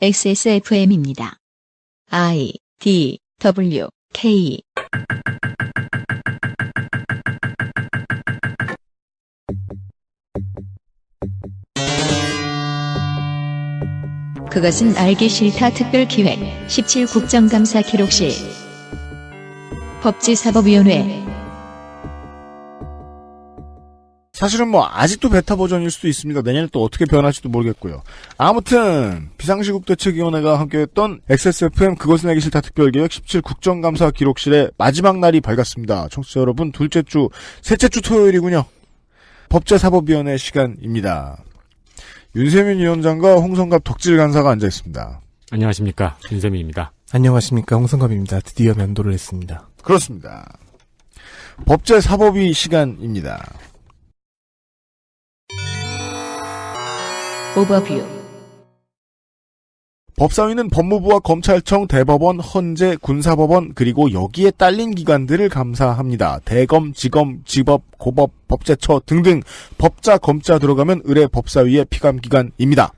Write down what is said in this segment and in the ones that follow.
XSFM입니다. I, D, W, K. 그것은 알기 싫다 특별기획 17 국정감사 기록실 법제사법위원회. 사실은 아직도 베타 버전일 수도 있습니다. 내년에 또 어떻게 변할지도 모르겠고요. 아무튼 비상시국 대책위원회가 함께했던 XSFM 그것은 알기 싫다 특별기획 17 국정감사 기록실의 마지막 날이 밝았습니다. 청취자 여러분, 셋째 주 토요일이군요. 법제사법위원회 시간입니다. 윤세민 위원장과 홍성갑 덕질 간사가 앉아있습니다. 안녕하십니까, 윤세민입니다. 안녕하십니까, 홍성갑입니다. 드디어 면도를 했습니다. 그렇습니다. 법제사법위 시간입니다. 오버뷰. 법사위는 법무부와 검찰청, 대법원, 헌재, 군사법원 그리고 여기에 딸린 기관들을 감사합니다. 대검, 지검, 지법, 고법, 법제처 등등 법자, 검자 들어가면 의뢰 법사위의 피감기관입니다.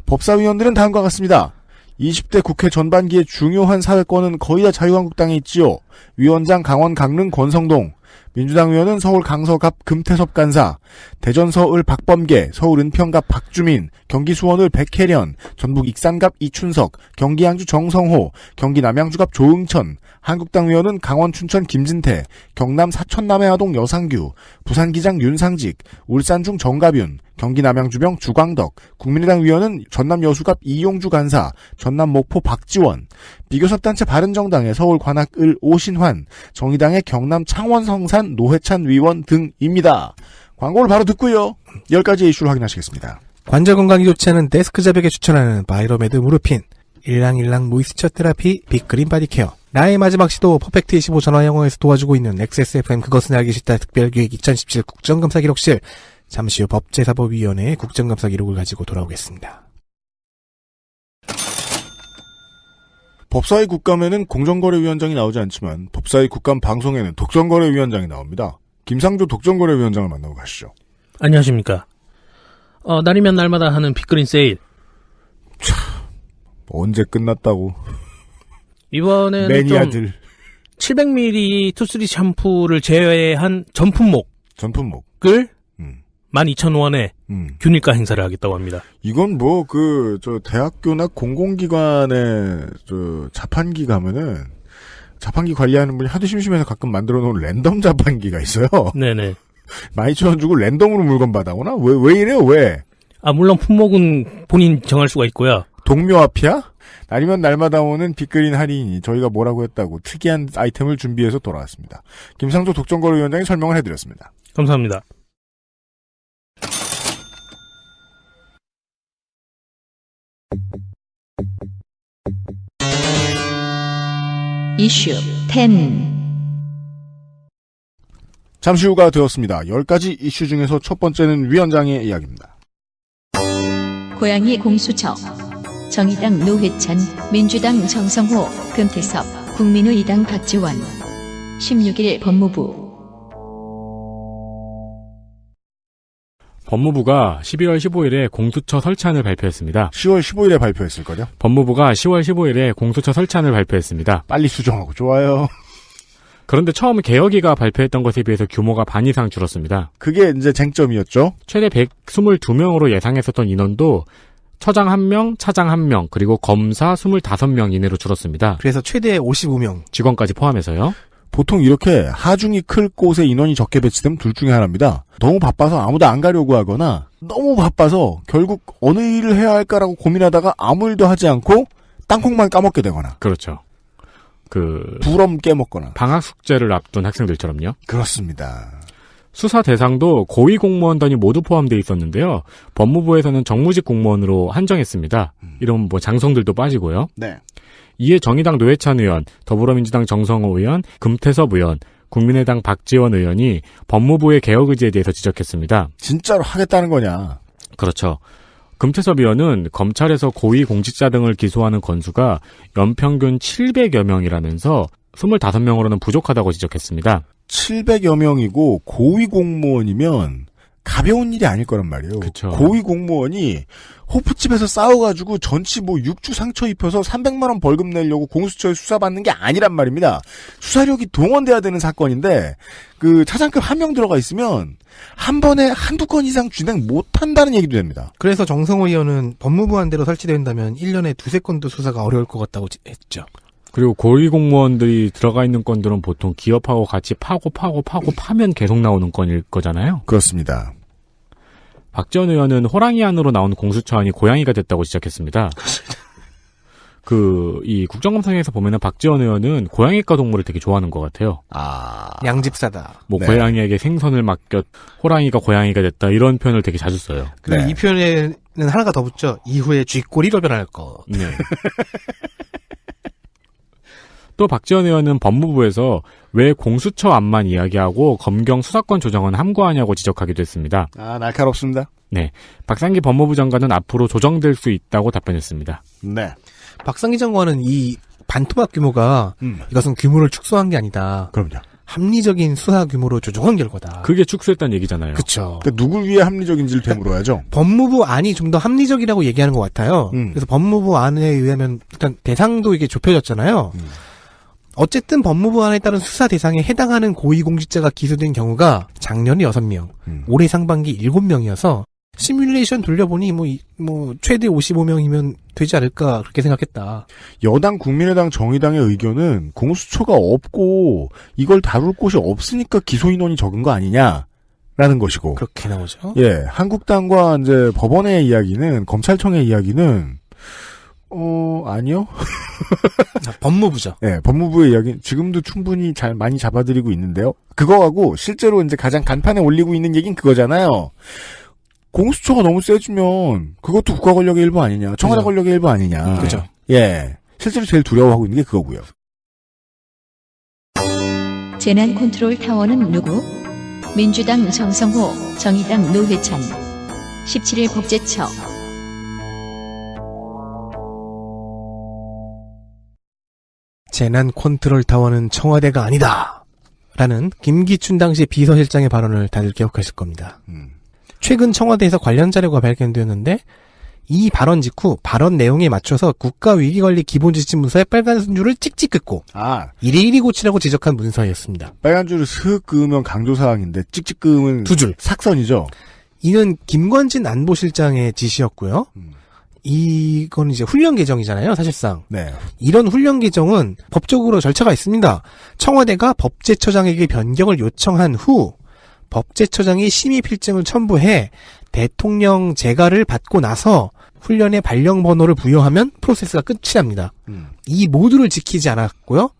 법사위원들은 다음과 같습니다. 20대 국회 전반기의 중요한 사회권은 거의 다 자유한국당에 있지요. 위원장 강원 강릉 권성동, 민주당 위원은 서울 강서갑 금태섭 간사, 대전 서울 박범계, 서울 은평갑 박주민, 경기 수원을 백혜련, 전북 익산갑 이춘석, 경기 양주 정성호, 경기 남양주갑 조응천, 한국당 위원은 강원 춘천 김진태, 경남 사천 남해아동 여상규, 부산 기장 윤상직, 울산중 정가윤, 경기 남양주병 주광덕, 국민의당 위원은 전남 여수갑 이용주 간사, 전남 목포 박지원, 비교섭단체 바른정당의 서울 관악을 오신환, 정의당의 경남 창원 성산 노회찬 위원 등입니다. 광고를 바로 듣고요. 10가지의 이슈를 확인하시겠습니다. 관절 건강이 좋지 않은 데스크 자백에 추천하는 바이로메드 무르핀, 일랑일랑 모이스처 테라피 빅그린 바디케어, 나의 마지막 시도 퍼펙트 25 전화영어에서 도와주고 있는 XSFM 그것은 알기 싫다 특별기획 2017 국정감사 기록실, 잠시 후 법제사법위원회의 국정감사 기록을 가지고 돌아오겠습니다. 법사위 국감에는 공정거래위원장이 나오지 않지만 법사위 국감 방송에는 독점거래위원장이 나옵니다. 김상조 독점거래위원장을 만나고 가시죠. 안녕하십니까. 날이면 날마다 하는 빅그린 세일. 참, 언제 끝났다고. 이번에는 매니아들. 700ml 투쓰리 샴푸를 제외한 전품목을 12,000원에 균일가 행사를 하겠다고 합니다. 이건 대학교나 공공기관에 자판기 가면은 자판기 관리하는 분이 하도 심심해서 가끔 만들어 놓은 랜덤 자판기가 있어요. 네네. 12,000원 주고 랜덤으로 물건 받아오나? 왜 이래요, 왜? 물론 품목은 본인 정할 수가 있고요. 동묘 앞이야? 날이면 날마다 오는 빅그린 할인이 저희가 뭐라고 했다고 특이한 아이템을 준비해서 돌아왔습니다. 김상조 독점거래위원장이 설명을 해드렸습니다. 감사합니다. 이슈 10. 잠시 후가 되었습니다. 10가지 이슈 중에서 첫 번째는 위원장의 이야기입니다. 고양이 공수처. 정의당 노회찬, 민주당 정성호, 금태섭, 국민의당 박지원. 16일 법무부. 법무부가 12월 15일에 공수처 설치안을 발표했습니다. 10월 15일에 발표했을걸요? 법무부가 10월 15일에 공수처 설치안을 발표했습니다. 빨리 수정하고 좋아요. 그런데 처음 개혁위가 발표했던 것에 비해서 규모가 반 이상 줄었습니다. 그게 이제 쟁점이었죠? 최대 122명으로 예상했었던 인원도 처장 1명, 차장 1명, 그리고 검사 25명 이내로 줄었습니다. 그래서 최대 55명. 직원까지 포함해서요. 보통 이렇게 하중이 클 곳에 인원이 적게 배치되면 둘 중에 하나입니다. 너무 바빠서 아무도 안 가려고 하거나 너무 바빠서 결국 어느 일을 해야 할까라고 고민하다가 아무 일도 하지 않고 땅콩만 까먹게 되거나. 그렇죠. 부럼 깨먹거나. 방학 숙제를 앞둔 학생들처럼요. 그렇습니다. 수사 대상도 고위공무원단이 모두 포함되어 있었는데요. 법무부에서는 정무직 공무원으로 한정했습니다. 이런 장성들도 빠지고요. 네. 이에 정의당 노회찬 의원, 더불어민주당 정성호 의원, 금태섭 의원, 국민의당 박지원 의원이 법무부의 개혁 의지에 대해서 지적했습니다. 진짜로 하겠다는 거냐? 그렇죠. 금태섭 의원은 검찰에서 고위 공직자 등을 기소하는 건수가 연평균 700여 명이라면서 25명으로는 부족하다고 지적했습니다. 700여 명이고 고위 공무원이면 가벼운 일이 아닐 거란 말이에요. 그쵸. 고위 공무원이 호프집에서 싸워가지고 전치 뭐 6주 상처 입혀서 300만 원 벌금 내려고 공수처에 수사받는 게 아니란 말입니다. 수사력이 동원돼야 되는 사건인데 그 차장급 한 명 들어가 있으면 한 번에 한두 건 이상 진행 못한다는 얘기도 됩니다. 그래서 정성호 의원은 법무부 안대로 설치된다면 1년에 두세 건도 수사가 어려울 것 같다고 했죠. 그리고 고위 공무원들이 들어가 있는 건들은 보통 기업하고 같이 파면 계속 나오는 건일 거잖아요. 그렇습니다. 박지원 의원은 호랑이 안으로 나온 공수처안이 고양이가 됐다고 지적했습니다. 이 국정감사에서 보면은 박지원 의원은 고양이과 동물을 되게 좋아하는 것 같아요. 양집사다. 뭐 네. 고양이에게 생선을 맡겨 호랑이가 고양이가 됐다 이런 표현을 되게 자주 써요. 그리고 네. 이 표현에는 하나가 더 붙죠. 이후에 쥐꼬리로 변할 것. 네. 또 박지원 의원은 법무부에서 왜 공수처안만 이야기하고 검경 수사권 조정은 함구하냐고 지적하기도 했습니다. 날카롭습니다. 네. 박상기 법무부 장관은 앞으로 조정될 수 있다고 답변했습니다. 네. 박상기 장관은 이 반토막 규모가 이것은 규모를 축소한 게 아니다. 그럼요. 합리적인 수사 규모로 조정한 결과다. 그게 축소했다는 얘기잖아요. 그렇죠. 그러니까 누굴 위해 합리적인지를 되물어야죠. 법무부 안이 좀 더 합리적이라고 얘기하는 것 같아요. 그래서 법무부 안에 의하면 일단 대상도 이게 좁혀졌잖아요. 어쨌든 법무부 안에 따른 수사 대상에 해당하는 고위공직자가 기소된 경우가 작년에 6명, 올해 상반기 7명이어서 시뮬레이션 돌려보니 뭐 최대 55명이면 되지 않을까 그렇게 생각했다. 여당 국민의당 정의당의 의견은 공수처가 없고 이걸 다룰 곳이 없으니까 기소 인원이 적은 거 아니냐라는 것이고. 그렇게 나오죠. 예, 한국당과 이제 법원의 이야기는 검찰청의 이야기는 아니요. 법무부죠. 예, 법무부의 이야기는 지금도 충분히 많이 잡아들이고 있는데요. 그거하고 실제로 이제 가장 간판에 올리고 있는 얘기는 그거잖아요. 공수처가 너무 세지면 그것도 국가 권력의 일부 아니냐, 청와대 그죠. 권력의 일부 아니냐. 그죠. 예, 실제로 제일 두려워하고 있는 게 그거고요. 재난 컨트롤 타워는 누구? 민주당 정성호, 정의당 노회찬. 17일 법제처. 재난 컨트롤 타워는 청와대가 아니다. 라는 김기춘 당시 비서실장의 발언을 다들 기억하실 겁니다. 최근 청와대에서 관련 자료가 발견되었는데 이 발언 직후 발언 내용에 맞춰서 국가위기관리 기본지침문서에 빨간 줄을 찍찍 긋고 이리이리 고치라고 지적한 문서였습니다. 빨간 줄을 슥 그으면 강조사항인데 찍찍 그으면 2줄. 삭선이죠. 이는 김관진 안보실장의 지시였고요. 이건 이제 훈련 개정이잖아요, 사실상. 네. 이런 훈련 개정은 법적으로 절차가 있습니다. 청와대가 법제처장에게 변경을 요청한 후 법제처장이 심의 필증을 첨부해 대통령 재가를 받고 나서 훈련의 발령 번호를 부여하면 프로세스가 끝이 납니다. 이 모두를 지키지 않았고요.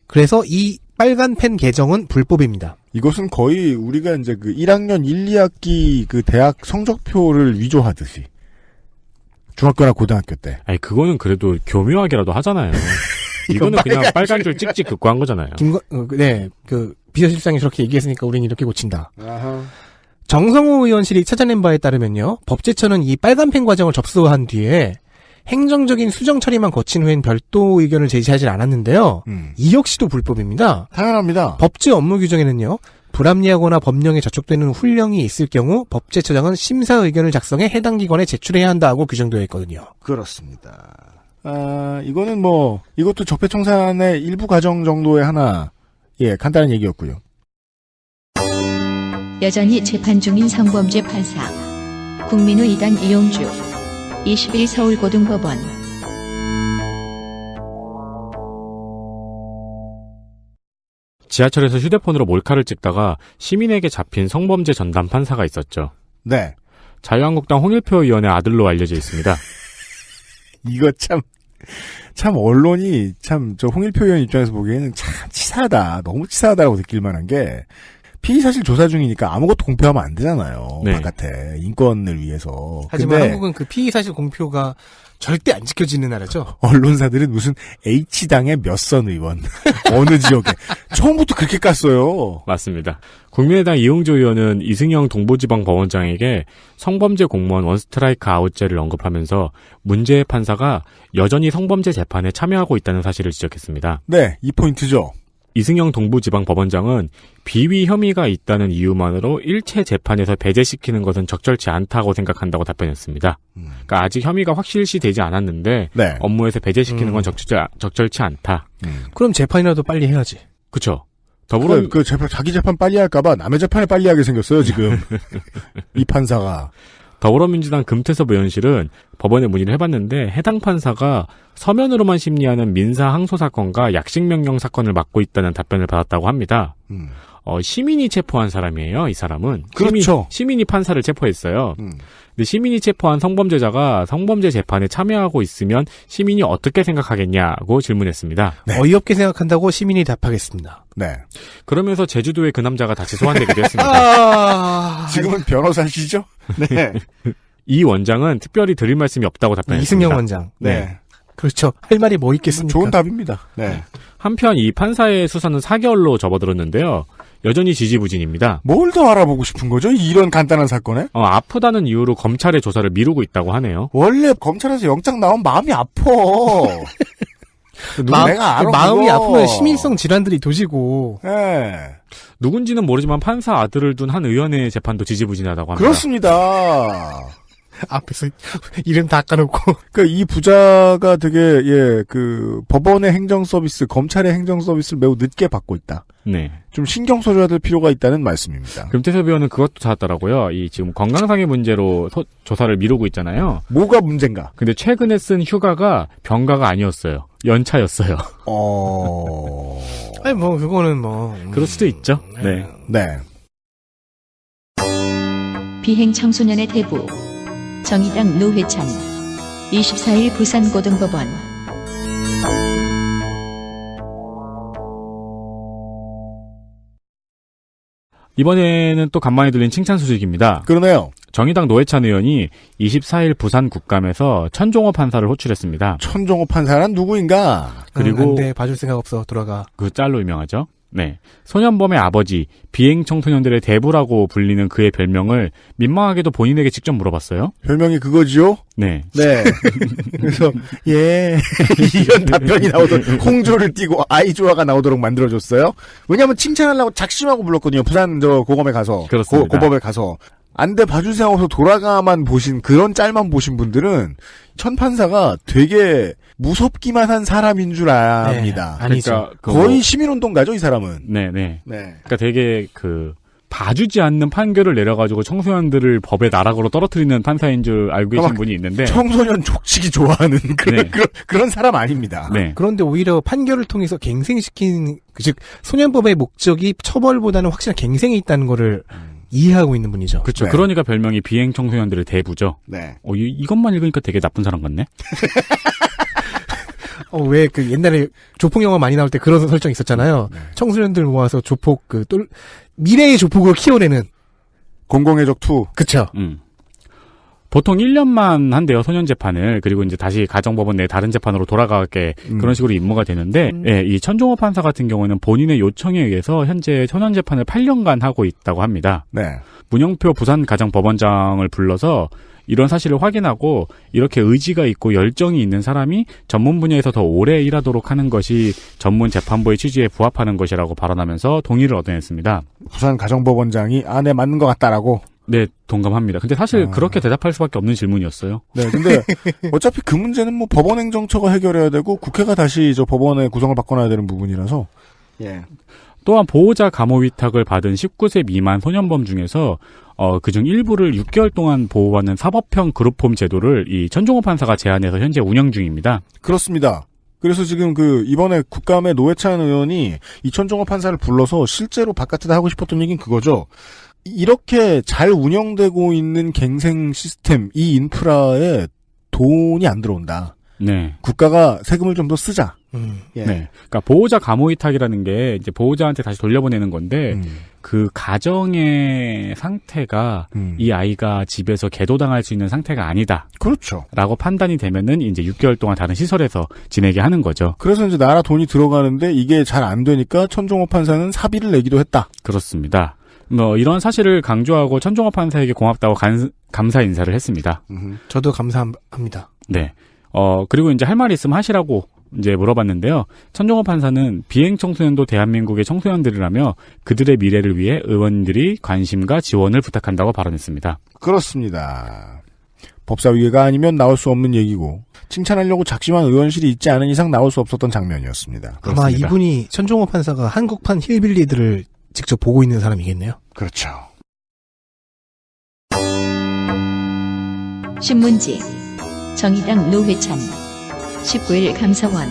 그래서 이 빨간 펜 개정은 불법입니다. 이것은 거의 우리가 이제 그 1학년 1, 2학기 그 대학 성적표를 위조하듯이. 중학교나 고등학교 때. 아니, 그거는 그래도 교묘하게라도 하잖아요. 이거는 그냥 빨간 줄 찍찍 긋고 한 거잖아요. 비서실장이 저렇게 얘기했으니까 우리는 이렇게 고친다. 아하. 정성호 의원실이 찾아낸 바에 따르면요. 법제처는 이 빨간펜 과정을 접수한 뒤에 행정적인 수정 처리만 거친 후엔 별도 의견을 제시하지 않았는데요. 이 역시도 불법입니다. 당연합니다. 법제 업무 규정에는요. 불합리하거나 법령에 저촉되는 훈령이 있을 경우 법제처장은 심사 의견을 작성해 해당 기관에 제출해야 한다고 규정되어 있거든요. 그렇습니다. 이거는 이것도 적폐청산의 일부 과정 정도의 하나, 간단한 얘기였고요. 여전히 재판 중인 성범죄 판사. 국민의 2단 이용주. 20일 서울고등법원. 지하철에서 휴대폰으로 몰카를 찍다가 시민에게 잡힌 성범죄 전담 판사가 있었죠. 네. 자유한국당 홍일표 의원의 아들로 알려져 있습니다. 이거 참 언론이 저 홍일표 의원 입장에서 보기에는 참 치사하다. 너무 치사하다고 느낄 만한 게 피의사실 조사 중이니까 아무것도 공표하면 안 되잖아요. 네. 바깥에. 인권을 위해서. 하지만 근데 한국은 그 피의사실 공표가 절대 안 지켜지는 나라죠. 언론사들은 무슨 H당의 몇 선 의원. 어느 지역에. 처음부터 그렇게 깠어요. 맞습니다. 국민의당 이용조 의원은 이승영 동부지방법원장에게 성범죄 공무원 원스트라이크 아웃죄를 언급하면서 문제의 판사가 여전히 성범죄 재판에 참여하고 있다는 사실을 지적했습니다. 네, 이 포인트죠. 이승영 동부지방법원장은 비위 혐의가 있다는 이유만으로 일체 재판에서 배제시키는 것은 적절치 않다고 생각한다고 답변했습니다. 그러니까 아직 혐의가 확실시되지 않았는데 네. 업무에서 배제시키는 건 적절치 않다. 그럼 재판이라도 빨리 해야지. 그렇죠. 자기 재판 빨리 할까봐 남의 재판을 빨리 하게 생겼어요, 지금. 이 판사가. 더불어민주당 금태섭 의원실은 법원에 문의를 해봤는데 해당 판사가 서면으로만 심리하는 민사 항소 사건과 약식명령 사건을 맡고 있다는 답변을 받았다고 합니다. 시민이 체포한 사람이에요, 이 사람은. 그렇죠. 시민이 판사를 체포했어요. 근데 시민이 체포한 성범죄자가 성범죄 재판에 참여하고 있으면 시민이 어떻게 생각하겠냐고 질문했습니다. 네. 어이없게 생각한다고 시민이 답하겠습니다. 네. 그러면서 제주도의 그 남자가 다시 소환되기도 했습니다. 지금은 변호사시죠? 네. 이 원장은 특별히 드릴 말씀이 없다고 답변했습니다. 이승영 원장. 네. 그렇죠. 할 말이 뭐 있겠습니까? 좋은 답입니다. 네. 한편 이 판사의 수사는 4개월로 접어들었는데요. 여전히 지지부진입니다. 뭘 더 알아보고 싶은 거죠? 이런 간단한 사건에? 아프다는 이유로 검찰의 조사를 미루고 있다고 하네요. 원래 검찰에서 영장 나오면 마음이 아파. 내가 알아. 마음이 아프면 시민성 질환들이 도지고. 네. 누군지는 모르지만 판사 아들을 둔 한 의원의 재판도 지지부진하다고 합니다. 그렇습니다. 앞에서 이름 다 까놓고. 이 부자가 되게, 법원의 행정 서비스, 검찰의 행정 서비스를 매우 늦게 받고 있다. 네. 좀 신경 써줘야 될 필요가 있다는 말씀입니다. 금태섭 의원은 그것도 찾았더라고요. 이 지금 건강상의 문제로 조사를 미루고 있잖아요. 뭐가 문제인가? 근데 최근에 쓴 휴가가 병가가 아니었어요. 연차였어요. 아니, 그거는 그럴 수도 있죠. 네. 네. 비행 청소년의 대부. 정의당 노회찬. 24일 부산고등법원. 이번에는 또 간만에 들린 칭찬 소식입니다. 그러네요. 정의당 노회찬 의원이 24일 부산 국감에서 천종호 판사를 호출했습니다. 천종호 판사란 누구인가? 그리고 안 돼, 봐줄 생각 없어. 돌아가. 그 짤로 유명하죠. 네. 소년범의 아버지, 비행 청소년들의 대부라고 불리는 그의 별명을 민망하게도 본인에게 직접 물어봤어요. 별명이 그거지요? 네. 네. 그래서 이런 답변이 나오도록 홍조를 띄고 아이조아가 나오도록 만들어줬어요. 왜냐하면 칭찬하려고 작심하고 불렀거든요. 부산 고검에 가서. 그렇습니다. 고법에 가서. 안돼 봐줄 생각 없어 돌아가만 보신 그런 짤만 보신 분들은 천 판사가 되게 무섭기만 한 사람인 줄 압니다. 네, 아니죠. 그러니까 거의 시민운동가죠 이 사람은. 네네. 네. 그러니까 되게 봐주지 않는 판결을 내려가지고 청소년들을 법의 나락으로 떨어뜨리는 판사인 줄 알고 계신 분이 있는데 청소년 족치기 좋아하는 그런 사람 아닙니다. 네. 그런데 오히려 판결을 통해서 갱생시킨 즉 소년법의 목적이 처벌보다는 확실한 갱생이 있다는 거를 이해하고 있는 분이죠. 그렇죠. 네. 그러니까 별명이 비행 청소년들의 대부죠. 네. 이것만 읽으니까 되게 나쁜 사람 같네. 왜 옛날에 조폭 영화 많이 나올 때 그런 설정 있었잖아요. 네. 청소년들 모아서 조폭 미래의 조폭을 키워내는 공공의 적 2. 그쵸. 보통 1년만 한대요, 소년 재판을. 그리고 이제 다시 가정법원 내 다른 재판으로 돌아가게 그런 식으로 임무가 되는데, 예, 이 천종호 판사 같은 경우는 본인의 요청에 의해서 현재 소년 재판을 8년간 하고 있다고 합니다. 네. 문영표 부산가정법원장을 불러서 이런 사실을 확인하고 이렇게 의지가 있고 열정이 있는 사람이 전문 분야에서 더 오래 일하도록 하는 것이 전문 재판부의 취지에 부합하는 것이라고 발언하면서 동의를 얻어냈습니다. 부산가정법원장이 네, 맞는 것 같다라고? 네, 동감합니다. 근데 사실 그렇게 대답할 수밖에 없는 질문이었어요. 네, 근데 어차피 그 문제는 법원행정처가 해결해야 되고 국회가 다시 법원의 구성을 바꿔놔야 되는 부분이라서. 예. 또한 보호자 감호 위탁을 받은 19세 미만 소년범 중에서 그중 일부를 6개월 동안 보호하는 사법형 그룹홈 제도를 이 천종호 판사가 제안해서 현재 운영 중입니다. 그렇습니다. 그래서 지금 이번에 국감의 노회찬 의원이 이 천종호 판사를 불러서 실제로 바깥에다 하고 싶었던 얘기는 그거죠. 이렇게 잘 운영되고 있는 갱생 시스템, 이 인프라에 돈이 안 들어온다. 네. 국가가 세금을 좀 더 쓰자. 예. 네. 그러니까 보호자 감호 위탁이라는 게 이제 보호자한테 다시 돌려보내는 건데 그 가정의 상태가 이 아이가 집에서 계도당할 수 있는 상태가 아니다. 그렇죠. 라고 판단이 되면은 이제 6개월 동안 다른 시설에서 지내게 하는 거죠. 그래서 이제 나라 돈이 들어가는데 이게 잘 안 되니까 천종호 판사는 사비를 내기도 했다. 그렇습니다. 이런 사실을 강조하고 천종호 판사에게 고맙다고 감사 인사를 했습니다. 저도 감사합니다. 네. 그리고 이제 할 말이 있으면 하시라고 이제 물어봤는데요. 천종호 판사는 비행 청소년도 대한민국의 청소년들이라며 그들의 미래를 위해 의원들이 관심과 지원을 부탁한다고 발언했습니다. 그렇습니다. 법사위가 아니면 나올 수 없는 얘기고 칭찬하려고 작심한 의원실이 있지 않은 이상 나올 수 없었던 장면이었습니다. 아마 그렇습니다. 이분이 천종호 판사가 한국판 힐빌리들을 직접 보고 있는 사람이겠네요. 그렇죠. 신문지 정의당 노회찬 19일 감사원.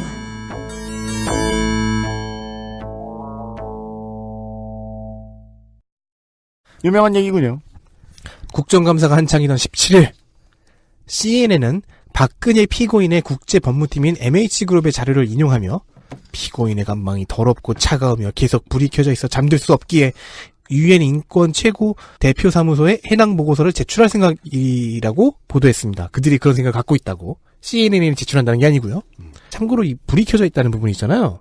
유명한 얘기군요. 국정감사가 한창이던 17일 CNN은 박근혜 피고인의 국제법무팀인 MH그룹의 자료를 인용하며 피고인의 감망이 더럽고 차가우며 계속 불이 켜져 있어 잠들 수 없기에 유엔 인권 최고 대표 사무소에 해당 보고서를 제출할 생각이라고 보도했습니다. 그들이 그런 생각을 갖고 있다고. CNN이 제출한다는 게 아니고요. 참고로 이 불이 켜져 있다는 부분이 있잖아요.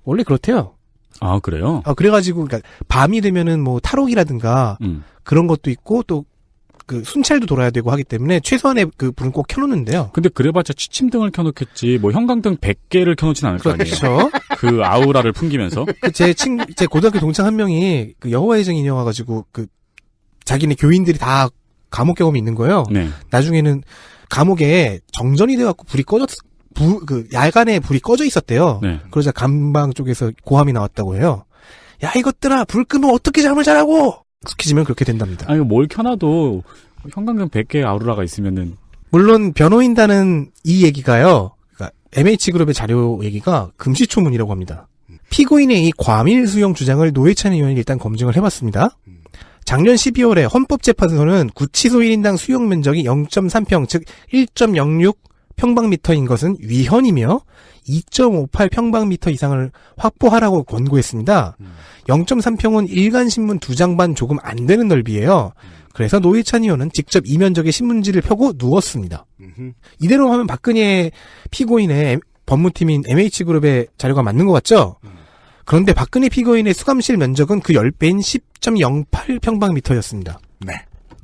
원래 그렇대요. 아, 그래요? 그래가지고 그러니까 밤이 되면은 뭐 탈옥이라든가 그런 것도 있고 또 그 순찰도 돌아야 되고 하기 때문에 최소한의 그 불은 꼭 켜놓는데요. 근데 그래봤자 취침등을 켜놓겠지. 뭐 형광등 100개를 켜놓진 않을 거 아니에요. 그렇죠. 그 아우라를 풍기면서. 제 고등학교 동창 한 명이 그 여호와의 증인 이어와가지고 그 자기네 교인들이 다 감옥 경험이 있는 거예요. 네. 나중에는 감옥에 정전이 돼갖고 불이 야간에 불이 꺼져 있었대요. 네. 그러자 감방 쪽에서 고함이 나왔다고 해요. 야, 이것들아, 불 끄면 어떻게 잠을 자라고! 익숙해지면 그렇게 된답니다. 아니, 뭘 켜놔도 형광등 100개 아우라가 있으면은. 물론 변호인단은 이 얘기가요. 그러니까 MH그룹의 자료 얘기가 금시초문이라고 합니다. 피고인의 이 과밀 수용 주장을 노회찬 의원이 일단 검증을 해봤습니다. 작년 12월에 헌법재판소는 구치소 1인당 수용 면적이 0.3평, 즉 1.06 평방미터인 것은 위헌이며 2.58 평방미터 이상을 확보하라고 권고했습니다. 0.3평은 일간신문 2장 반 조금 안 되는 넓이에요. 그래서 노회찬 의원은 직접 이 면적의 신문지를 펴고 누웠습니다. 이대로 하면 박근혜 피고인의 법무팀인 MH그룹의 자료가 맞는 것 같죠? 그런데 박근혜 피고인의 수감실 면적은 그 10배인 10.08 평방미터였습니다. 네.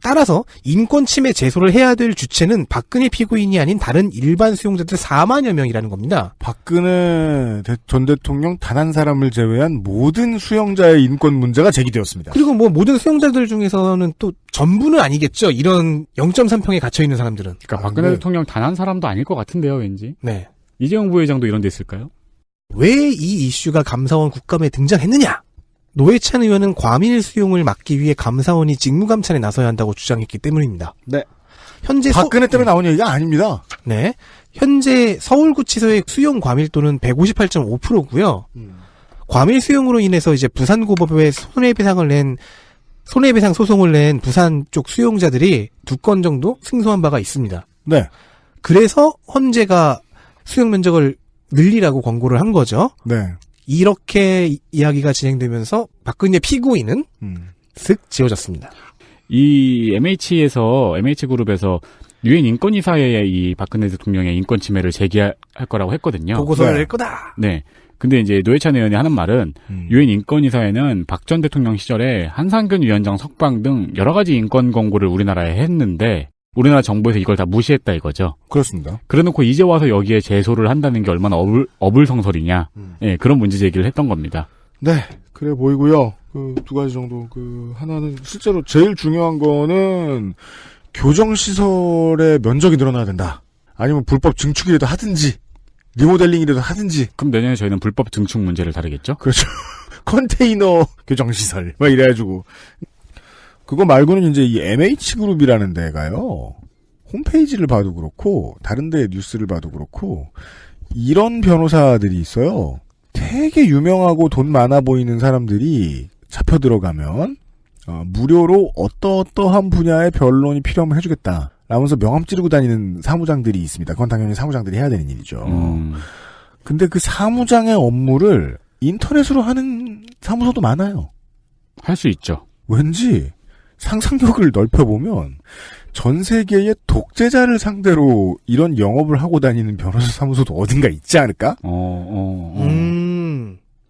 따라서 인권 침해 제소를 해야 될 주체는 박근혜 피고인이 아닌 다른 일반 수용자들 4만여 명이라는 겁니다. 박근혜 전 대통령 단 한 사람을 제외한 모든 수용자의 인권 문제가 제기되었습니다. 그리고 뭐 모든 수용자들 중에서는 또 전부는 아니겠죠. 이런 0.3평에 갇혀있는 사람들은. 그러니까 박근혜 대통령 단 한 사람도 아닐 것 같은데요, 왠지. 네. 이재용 부회장도 이런 데 있을까요? 왜 이 이슈가 감사원 국감에 등장했느냐? 노회찬 의원은 과밀 수용을 막기 위해 감사원이 직무감찰에 나서야 한다고 주장했기 때문입니다. 네. 현재 박근혜 때문에 나온 얘기가 아닙니다. 네. 현재 서울구치소의 수용 과밀도는 158.5%고요. 과밀 수용으로 인해서 이제 부산고법에 손해배상 소송을 낸 부산 쪽 수용자들이 2건 정도 승소한 바가 있습니다. 네. 그래서 헌재가 수용 면적을 늘리라고 권고를 한 거죠. 네. 이렇게 이야기가 진행되면서 박근혜 피고인은 쓱 지워졌습니다. 이 MH그룹에서 유엔 인권이사회에 이 박근혜 대통령의 인권 침해를 제기할 거라고 했거든요. 보고서를 네. 낼 거다. 네. 근데 이제 노회찬 의원이 하는 말은 유엔 인권이사회는 박 전 대통령 시절에 한상균 위원장 석방 등 여러 가지 인권 권고를 우리나라에 했는데 우리나라 정부에서 이걸 다 무시했다 이거죠. 그렇습니다. 그래놓고 이제 와서 여기에 제소를 한다는 게 얼마나 어불성설이냐. 예, 그런 문제 제기를 했던 겁니다. 네, 그래 보이고요. 그 2가지 정도. 하나는 실제로 제일 중요한 거는 교정시설의 면적이 늘어나야 된다. 아니면 불법 증축이라도 하든지 리모델링이라도 하든지. 그럼 내년에 저희는 불법 증축 문제를 다루겠죠? 그렇죠. 컨테이너 교정시설 막 이래가지고. 그거 말고는 이제 이 MH그룹이라는 데가요. 홈페이지를 봐도 그렇고 다른 데 뉴스를 봐도 그렇고 이런 변호사들이 있어요. 되게 유명하고 돈 많아 보이는 사람들이 잡혀 들어가면 무료로 어떠한 분야의 변론이 필요하면 해주겠다 라면서 명함 찌르고 다니는 사무장들이 있습니다. 그건 당연히 사무장들이 해야 되는 일이죠. 근데 그 사무장의 업무를 인터넷으로 하는 사무소도 많아요. 할 수 있죠. 왠지 상상력을 넓혀보면 전 세계의 독재자를 상대로 이런 영업을 하고 다니는 변호사 사무소도 어딘가 있지 않을까?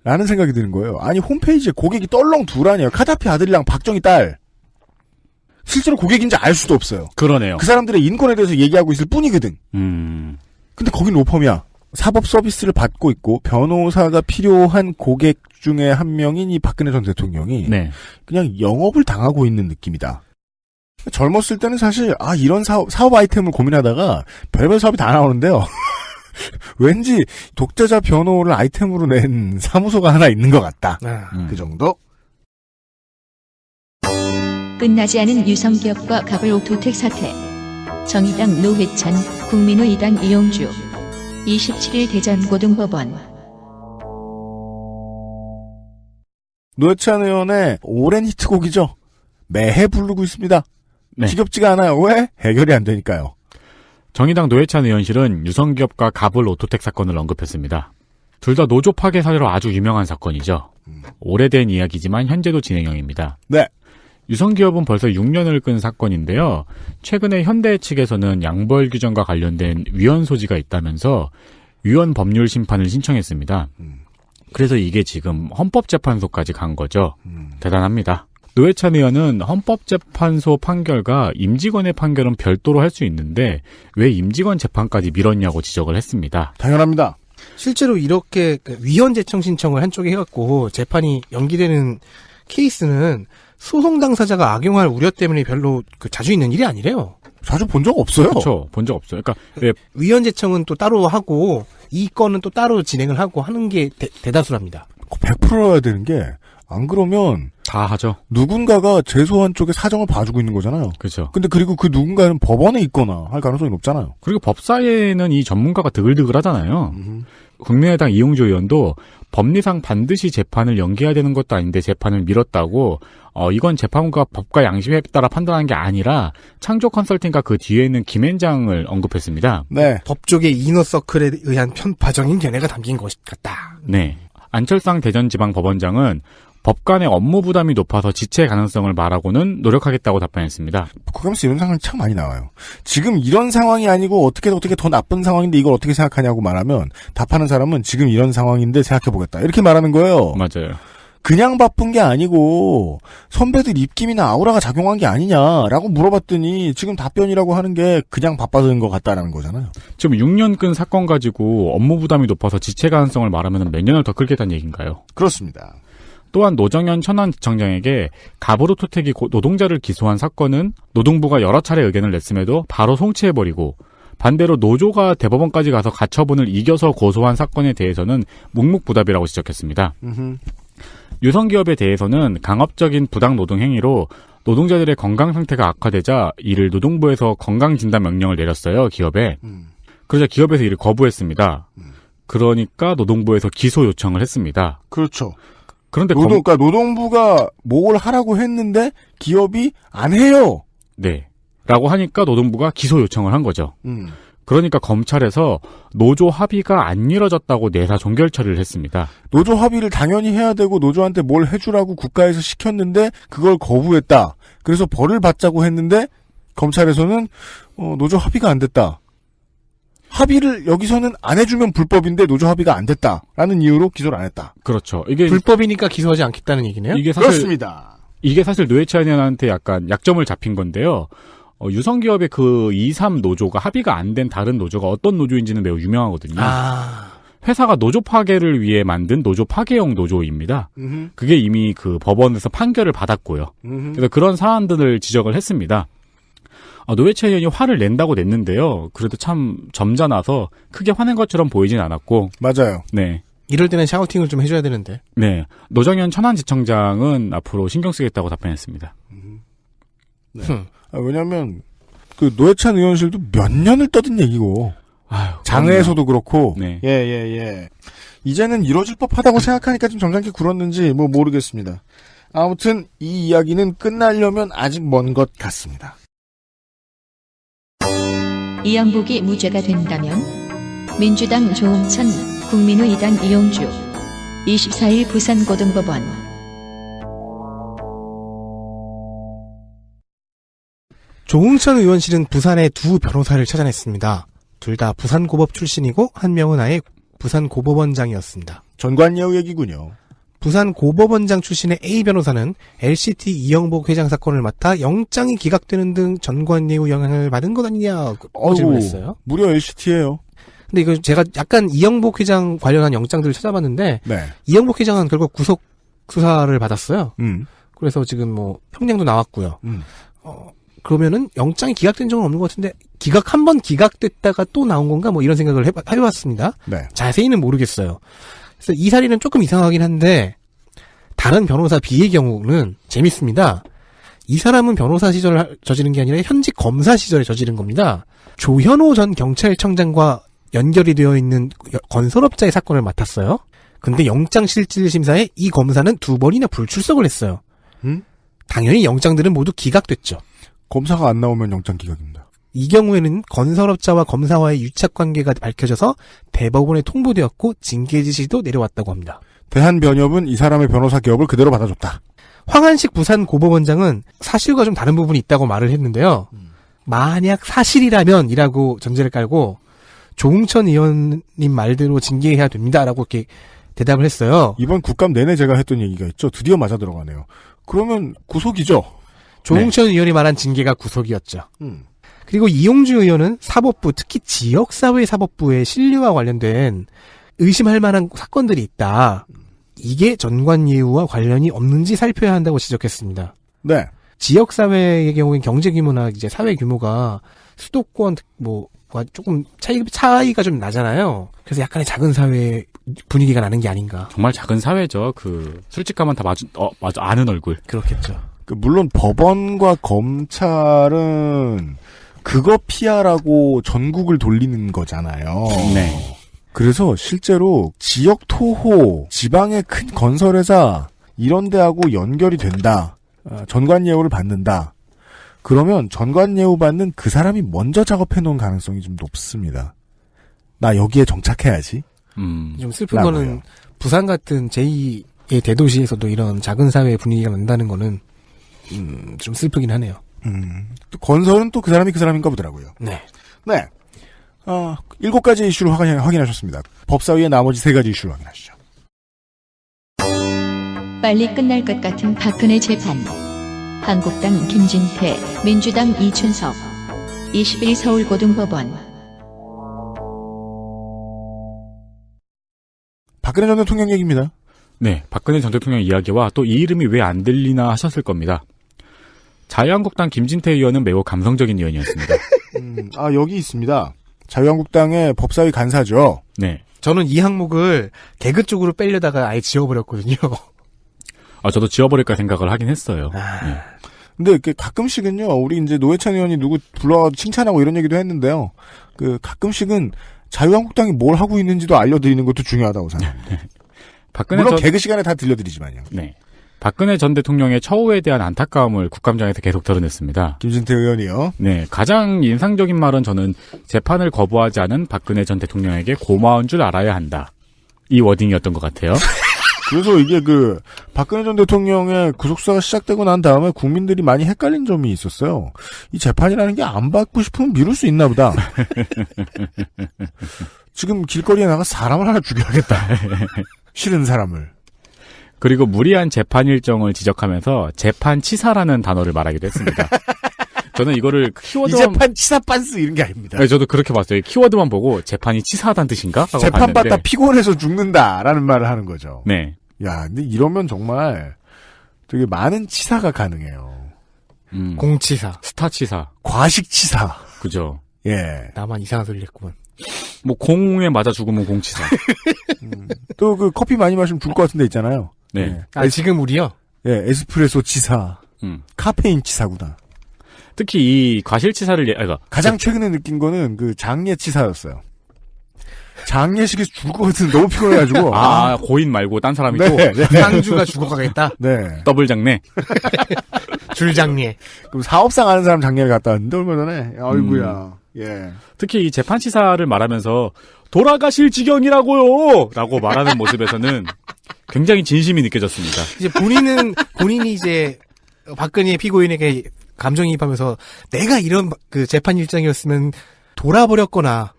라는 생각이 드는 거예요. 아니 홈페이지에 고객이 떨렁 두라니요. 카다피 아들이랑 박정희 딸. 실제로 고객인지 알 수도 없어요. 그러네요. 그 사람들의 인권에 대해서 얘기하고 있을 뿐이거든. 근데 거긴 로펌이야. 사법 서비스를 받고 있고 변호사가 필요한 고객 중에 한 명인 이 박근혜 전 대통령이 네. 그냥 영업을 당하고 있는 느낌이다. 젊었을 때는 사실 이런 사업 아이템을 고민하다가 별별 사업이 다 나오는데요. 왠지 독재자 변호를 아이템으로 낸 사무소가 하나 있는 것 같다. 그 정도? 끝나지 않은 유성기업과 갑을 오토텍 사태. 정의당 노회찬, 국민의당 이용주. 27일 대전고등법원. 노회찬 의원의 오랜 히트곡이죠. 매해 부르고 있습니다. 네. 지겹지가 않아요. 왜? 해결이 안 되니까요. 정의당 노회찬 의원실은 유성기업과 갑을 오토텍 사건을 언급했습니다. 둘 다 노조 파괴 사례로 아주 유명한 사건이죠. 오래된 이야기지만 현재도 진행형입니다. 네. 유성기업은 벌써 6년을 끈 사건인데요. 최근에 현대 측에서는 양벌 규정과 관련된 위헌 소지가 있다면서 위헌 법률 심판을 신청했습니다. 그래서 이게 지금 헌법재판소까지 간 거죠. 대단합니다. 노회찬 의원은 헌법재판소 판결과 임직원의 판결은 별도로 할 수 있는데 왜 임직원 재판까지 미뤘냐고 지적을 했습니다. 당연합니다. 실제로 이렇게 위헌 제청 신청을 한쪽에 해갖고 재판이 연기되는 케이스는 소송 당사자가 악용할 우려 때문에 별로 자주 있는 일이 아니래요. 자주 본 적 없어요. 그렇죠. 본 적 없어요. 그러니까 왜 위헌 제청은 또 따로 하고 이 건은 또 따로 진행을 하고 하는 게 대다수랍니다. 100%여야 되는 게 안 그러면 다 하죠. 누군가가 제소한 쪽의 사정을 봐주고 있는 거잖아요. 그렇죠. 근데 그리고 그 누군가는 법원에 있거나 할 가능성이 높잖아요. 그리고 법사에는 이 전문가가 드글드글하잖아요. 국민의당 이용주 의원도 법리상 반드시 재판을 연기해야 되는 것도 아닌데 재판을 미뤘다고 이건 재판부가 법과 양심에 따라 판단한 게 아니라 창조 컨설팅과 그 뒤에 있는 김앤장을 언급했습니다. 네. 법조계 이너서클에 의한 편파적인 견해가 담긴 것 같다. 네. 안철상 대전지방법원장은 법관의 업무 부담이 높아서 지체 가능성을 말하고는 노력하겠다고 답변했습니다. 거기서 이런 상황이 참 많이 나와요. 지금 이런 상황이 아니고 어떻게 더 나쁜 상황인데 이걸 어떻게 생각하냐고 말하면 답하는 사람은 지금 이런 상황인데 생각해보겠다. 이렇게 말하는 거예요. 맞아요. 그냥 바쁜 게 아니고 선배들 입김이나 아우라가 작용한 게 아니냐라고 물어봤더니 지금 답변이라고 하는 게 그냥 바빠서인 것 같다라는 거잖아요. 지금 6년 끈 사건 가지고 업무 부담이 높아서 지체 가능성을 말하면 몇 년을 더 끌겠다는 얘기인가요? 그렇습니다. 또한 노정현 천안지청장에게 갑으로토텍이 노동자를 기소한 사건은 노동부가 여러 차례 의견을 냈음에도 바로 송치해버리고 반대로 노조가 대법원까지 가서 가처분을 이겨서 고소한 사건에 대해서는 묵묵부답이라고 지적했습니다. 유성기업에 대해서는 강압적인 부당 노동 행위로 노동자들의 건강 상태가 악화되자 이를 노동부에서 건강진단 명령을 내렸어요. 기업에. 그러자 기업에서 이를 거부했습니다. 그러니까 노동부에서 기소 요청을 했습니다. 그렇죠. 그런데 그러니까 노동부가 뭘 하라고 했는데 기업이 안 해요. 네. 라고 하니까 노동부가 기소 요청을 한 거죠. 그러니까 검찰에서 노조 합의가 안 이뤄졌다고 내사 종결 처리를 했습니다. 노조 합의를 당연히 해야 되고 노조한테 뭘 해주라고 국가에서 시켰는데 그걸 거부했다. 그래서 벌을 받자고 했는데 검찰에서는 노조 합의가 안 됐다. 합의를 여기서는 안 해주면 불법인데 노조 합의가 안 됐다라는 이유로 기소를 안 했다. 그렇죠. 이게 불법이니까 기소하지 않겠다는 얘기네요. 이게 사실 그렇습니다. 이게 사실 노회찬 의원한테 약간 약점을 잡힌 건데요. 유성기업의 그 2.3 노조가 합의가 안 된 다른 노조가 어떤 노조인지는 매우 유명하거든요. 회사가 노조 파괴를 위해 만든 노조 파괴형 노조입니다. 그게 이미 그 법원에서 판결을 받았고요. 그래서 그런 사안들을 지적을 했습니다. 노회찬 의원이 화를 낸다고 냈는데요. 그래도 참 점잖아서 크게 화낸 것처럼 보이진 않았고. 맞아요. 네. 이럴 때는 샤우팅을 좀 해줘야 되는데. 네. 노정현 천안지청장은 앞으로 신경 쓰겠다고 답변했습니다. 네. 왜냐면 그 노회찬 의원실도 몇 년을 떠든 얘기고 장외에서도 그렇고 네. 예. 이제는 이뤄질 법하다고 생각하니까 좀 점잖게 굴었는지 모르겠습니다. 아무튼 이 이야기는 끝나려면 아직 먼 것 같습니다. 이영복이 무죄가 된다면 민주당 조홍천, 국민의당 이용주. 24일 부산고등법원. 조홍천 의원실은 부산의 두 변호사를 찾아냈습니다. 둘 다 부산고법 출신이고 한 명은 아예 부산고법원장이었습니다. 전관예우 얘기군요. 부산고법원장 출신의 A 변호사는 LCT 이영복 회장 사건을 맡아 영장이 기각되는 등 전관예우 영향을 받은 것 아니냐 질문했어요. 무려 LCT예요. 근데 이거 제가 약간 이영복 회장 관련한 영장들을 찾아봤는데 네. 이영복 회장은 결국 구속 수사를 받았어요. 음. 그래서 지금 뭐 형량도 나왔고요. 그러면은 영장이 기각된 적은 없는 것 같은데 한 번 기각됐다가 또 나온 건가 뭐 이런 생각을 해봤습니다. 네. 자세히는 모르겠어요. 그래서 이 사례는 조금 이상하긴 한데 다른 변호사 B의 경우는 재밌습니다. 이 사람은 변호사 시절 저지른 게 아니라 현직 검사 시절에 저지른 겁니다. 조현오 전 경찰청장과 연결이 되어 있는 건설업자의 사건을 맡았어요. 근데 영장실질심사에 이 검사는 2번이나 불출석을 했어요. 당연히 영장들은 모두 기각됐죠. 검사가 안 나오면 영장 기각입니다. 이 경우에는 건설업자와 검사와의 유착관계가 밝혀져서 대법원에 통보되었고 징계 지시도 내려왔다고 합니다. 대한변협은 이 사람의 변호사 기업을 그대로 받아줬다. 황한식 부산 고법원장은 사실과 좀 다른 부분이 있다고 말을 했는데요. 만약 사실이라면이라고 전제를 깔고 조응천 의원님 말대로 징계해야 됩니다라고 이렇게 대답을 했어요. 이번 국감 내내 제가 했던 얘기가 있죠. 드디어 맞아 들어가네요. 그러면 구속이죠. 조응천 의원이 말한 징계가 구속이었죠. 그리고 이용주 의원은 사법부, 특히 지역사회 사법부의 신뢰와 관련된 의심할 만한 사건들이 있다. 이게 전관예우와 관련이 없는지 살펴야 한다고 지적했습니다. 네. 지역사회의 경우엔 경제 규모나 이제 사회 규모가 수도권 뭐와 조금 차이가 좀 나잖아요. 그래서 약간의 작은 사회 분위기가 나는 게 아닌가. 정말 작은 사회죠. 술집 가면 다 아는 얼굴. 그렇겠죠. 물론 법원과 검찰은 그거 피하라고 전국을 돌리는 거잖아요. 네. 그래서 실제로 지역 토호, 지방의 큰 건설회사 이런 데하고 연결이 된다. 전관예우를 받는다. 그러면 전관예우 받는 그 사람이 먼저 작업해 놓은 가능성이 좀 높습니다. 나 여기에 정착해야지. 좀 슬픈 거는 부산 같은 제2의 대도시에서도 이런 작은 사회 분위기가 난다는 거는 좀 슬프긴 하네요. 또 건설은 또 그 사람이 그 사람인가 보더라고요. 네. 네. 7가지 이슈를 확인하셨습니다. 법사위의 나머지 3가지 이슈를 확인하시죠. 빨리 끝날 것 같은 박근혜 재판. 한국당 김진태, 민주당 이춘석. 21 서울고등법원. 박근혜 전 대통령 얘기입니다. 네, 박근혜 전 대통령 이야기와 또 이 이름이 왜 안 들리나 하셨을 겁니다. 자유한국당 김진태 의원은 매우 감성적인 의원이었습니다. 여기 있습니다. 자유한국당의 법사위 간사죠. 네. 저는 이 항목을 개그 쪽으로 빼려다가 아예 지워버렸거든요. 저도 지워버릴까 생각을 하긴 했어요. 네. 근데 이렇게 가끔씩은요, 우리 이제 노회찬 의원이 누구 불러 칭찬하고 이런 얘기도 했는데요. 가끔씩은 자유한국당이 뭘 하고 있는지도 알려드리는 것도 중요하다고 생각합니다. 물론 개그 시간에 다 들려드리지만요. 네. 박근혜 전 대통령의 처우에 대한 안타까움을 국감장에서 계속 드러냈습니다. 김진태 의원이요. 네. 가장 인상적인 말은 저는 재판을 거부하지 않은 박근혜 전 대통령에게 고마운 줄 알아야 한다. 이 워딩이었던 것 같아요. 그래서 이게 박근혜 전 대통령의 구속수사가 시작되고 난 다음에 국민들이 많이 헷갈린 점이 있었어요. 이 재판이라는 게 안 받고 싶으면 미룰 수 있나 보다. 지금 길거리에 나가 사람을 하나 죽여야겠다. 싫은 사람을. 그리고 무리한 재판 일정을 지적하면서 재판치사라는 단어를 말하기도 했습니다. 저는 이거를 키워드만... 이 재판 치사 빤스 이런 게 아닙니다. 네, 저도 그렇게 봤어요. 키워드만 보고 재판이 치사하다는 뜻인가? 재판 받다 피곤해서 죽는다라는 말을 하는 거죠. 네. 야, 근데 이러면 정말 되게 많은 치사가 가능해요. 공치사. 스타치사. 과식치사. 그죠. 예. 나만 이상한 소리를 했구만. 공에 맞아 죽으면 공치사. 또 커피 많이 마시면 죽을 것 같은 데 있잖아요. 네. 지금 우리요? 예, 에스프레소 치사. 카페인 치사구나. 특히 이 과실치사를 가장 최근에 느낀 거는 장례 치사였어요. 장례식에서 죽을 것 같은 너무 피곤해가지고. 고인 말고 딴 사람이 네, 또. 네. 상주가 죽어가겠다. 네. 더블 장례. 줄장례. 그럼 사업상 하는 사람 장례를 갔다 왔는데 얼마 전에. 아이고야. 예. 특히 이 재판치사를 말하면서 돌아가실 지경이라고요! 라고 말하는 모습에서는 굉장히 진심이 느껴졌습니다. 이제 본인이 이제 박근혜 피고인에게 감정이입하면서 내가 이런 재판 일정이었으면 돌아버렸거나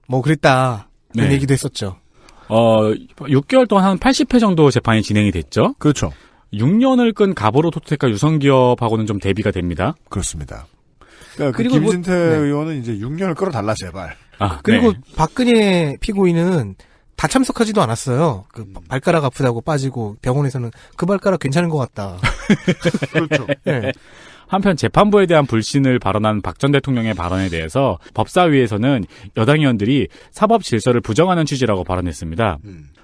뭐 그랬다. 이런 네. 얘기도 했었죠. 6개월 동안 한 80회 정도 재판이 진행이 됐죠. 그렇죠. 6년을 끈 가보로 토테카 유성기업하고는 좀 대비가 됩니다. 그렇습니다. 그러니까 그리고 김진태 의원은 이제 6년을 끌어달라 제발. 그리고 네. 박근혜 피고인은 다 참석하지도 않았어요. 그 발가락 아프다고 빠지고 병원에서는 그 발가락 괜찮은 것 같다. 그렇죠. 네. 한편 재판부에 대한 불신을 발언한 박 전 대통령의 발언에 대해서 법사위에서는 여당 의원들이 사법 질서를 부정하는 취지라고 발언했습니다.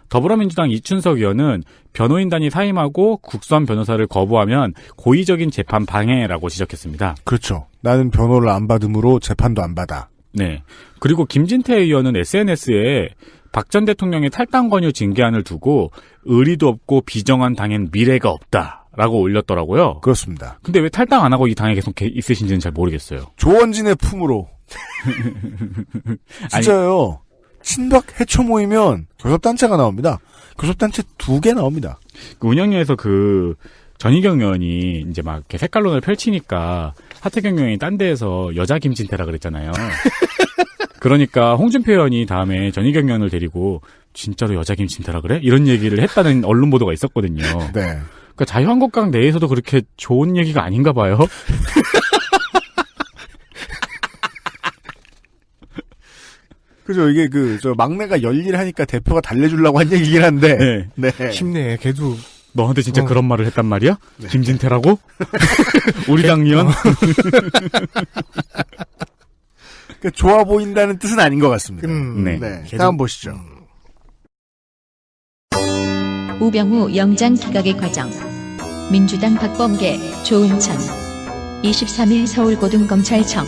더불어민주당 이춘석 의원은 변호인단이 사임하고 국선 변호사를 거부하면 고의적인 재판 방해라고 지적했습니다. 그렇죠. 나는 변호를 안 받음으로 재판도 안 받아. 네. 그리고 김진태 의원은 SNS에 박 전 대통령의 탈당 권유 징계안을 두고 의리도 없고 비정한 당엔 미래가 없다라고 올렸더라고요. 그렇습니다. 근데 왜 탈당 안 하고 이 당에 계속 있으신지는 잘 모르겠어요. 조원진의 품으로. 진짜요. 친박 해초 모이면 교섭단체가 나옵니다. 교섭단체 2개 나옵니다. 그 운영위에서 그 전희경 의원이 이제 막 이렇게 색깔론을 펼치니까 하태경 의원이 딴 데에서 여자 김진태라 그랬잖아요. 그러니까 홍준표 의원이 다음에 전희경 의원을 데리고 진짜로 여자 김진태라 그래? 이런 얘기를 했다는 언론 보도가 있었거든요. 네. 그러니까 자유한국당 내에서도 그렇게 좋은 얘기가 아닌가 봐요. 그죠. 이게 저 막내가 열일하니까 대표가 달래주려고 한 얘기긴 한데. 네. 힘내. 걔도 너한테 진짜 그런 말을 했단 말이야? 네. 김진태라고? 우리 당 의원? 그러니까 좋아 보인다는 뜻은 아닌 것 같습니다. 네. 다음 보시죠. 우병우 영장 기각의 과정. 민주당 박범계, 조은천. 23일 서울고등검찰청.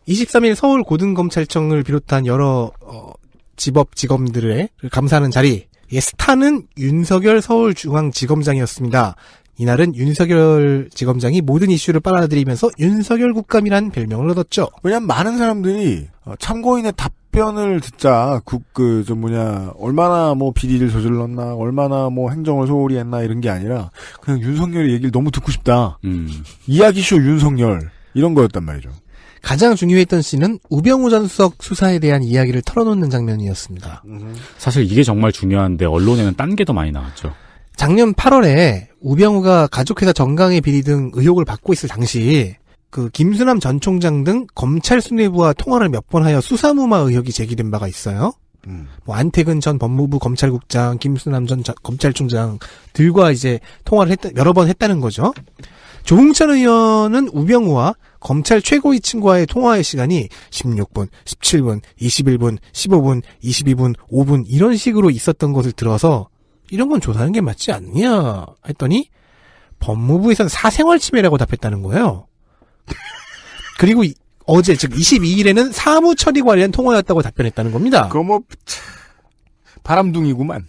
(23일) 서울고등검찰청을 비롯한 여러 지검들의 감사하는 자리에 스타는 윤석열 서울중앙지검장이었습니다. 이날은 윤석열 지검장이 모든 이슈를 빨아들이면서 윤석열 국감이란 별명을 얻었죠. 왜냐면 많은 사람들이 참고인의 답변을 듣자 얼마나 비리를 저질렀나, 얼마나 행정을 소홀히 했나 이런 게 아니라 그냥 윤석열의 얘기를 너무 듣고 싶다. 이야기쇼 윤석열 이런 거였단 말이죠. 가장 중요했던 씬은 우병우 전 수석 수사에 대한 이야기를 털어놓는 장면이었습니다. 사실 이게 정말 중요한데 언론에는 딴 게 더 많이 나왔죠. 작년 8월에 우병우가 가족회사 정강의 비리 등 의혹을 받고 있을 당시 그 김수남 전 총장 등 검찰 수뇌부와 통화를 몇 번 하여 수사무마 의혹이 제기된 바가 있어요. 안태근 전 법무부 검찰국장, 김수남 전 검찰총장들과 이제 통화를 여러 번 했다는 거죠. 조응천 의원은 우병우와 검찰 최고위층과의 통화의 시간이 16분, 17분, 21분, 15분, 22분, 5분 이런 식으로 있었던 것을 들어서 이런 건 조사하는 게 맞지 않냐 했더니 법무부에서는 사생활 침해라고 답했다는 거예요. 그리고 어제 즉 22일에는 사무 처리 관련 통화였다고 답변했다는 겁니다. 그거 바람둥이구만.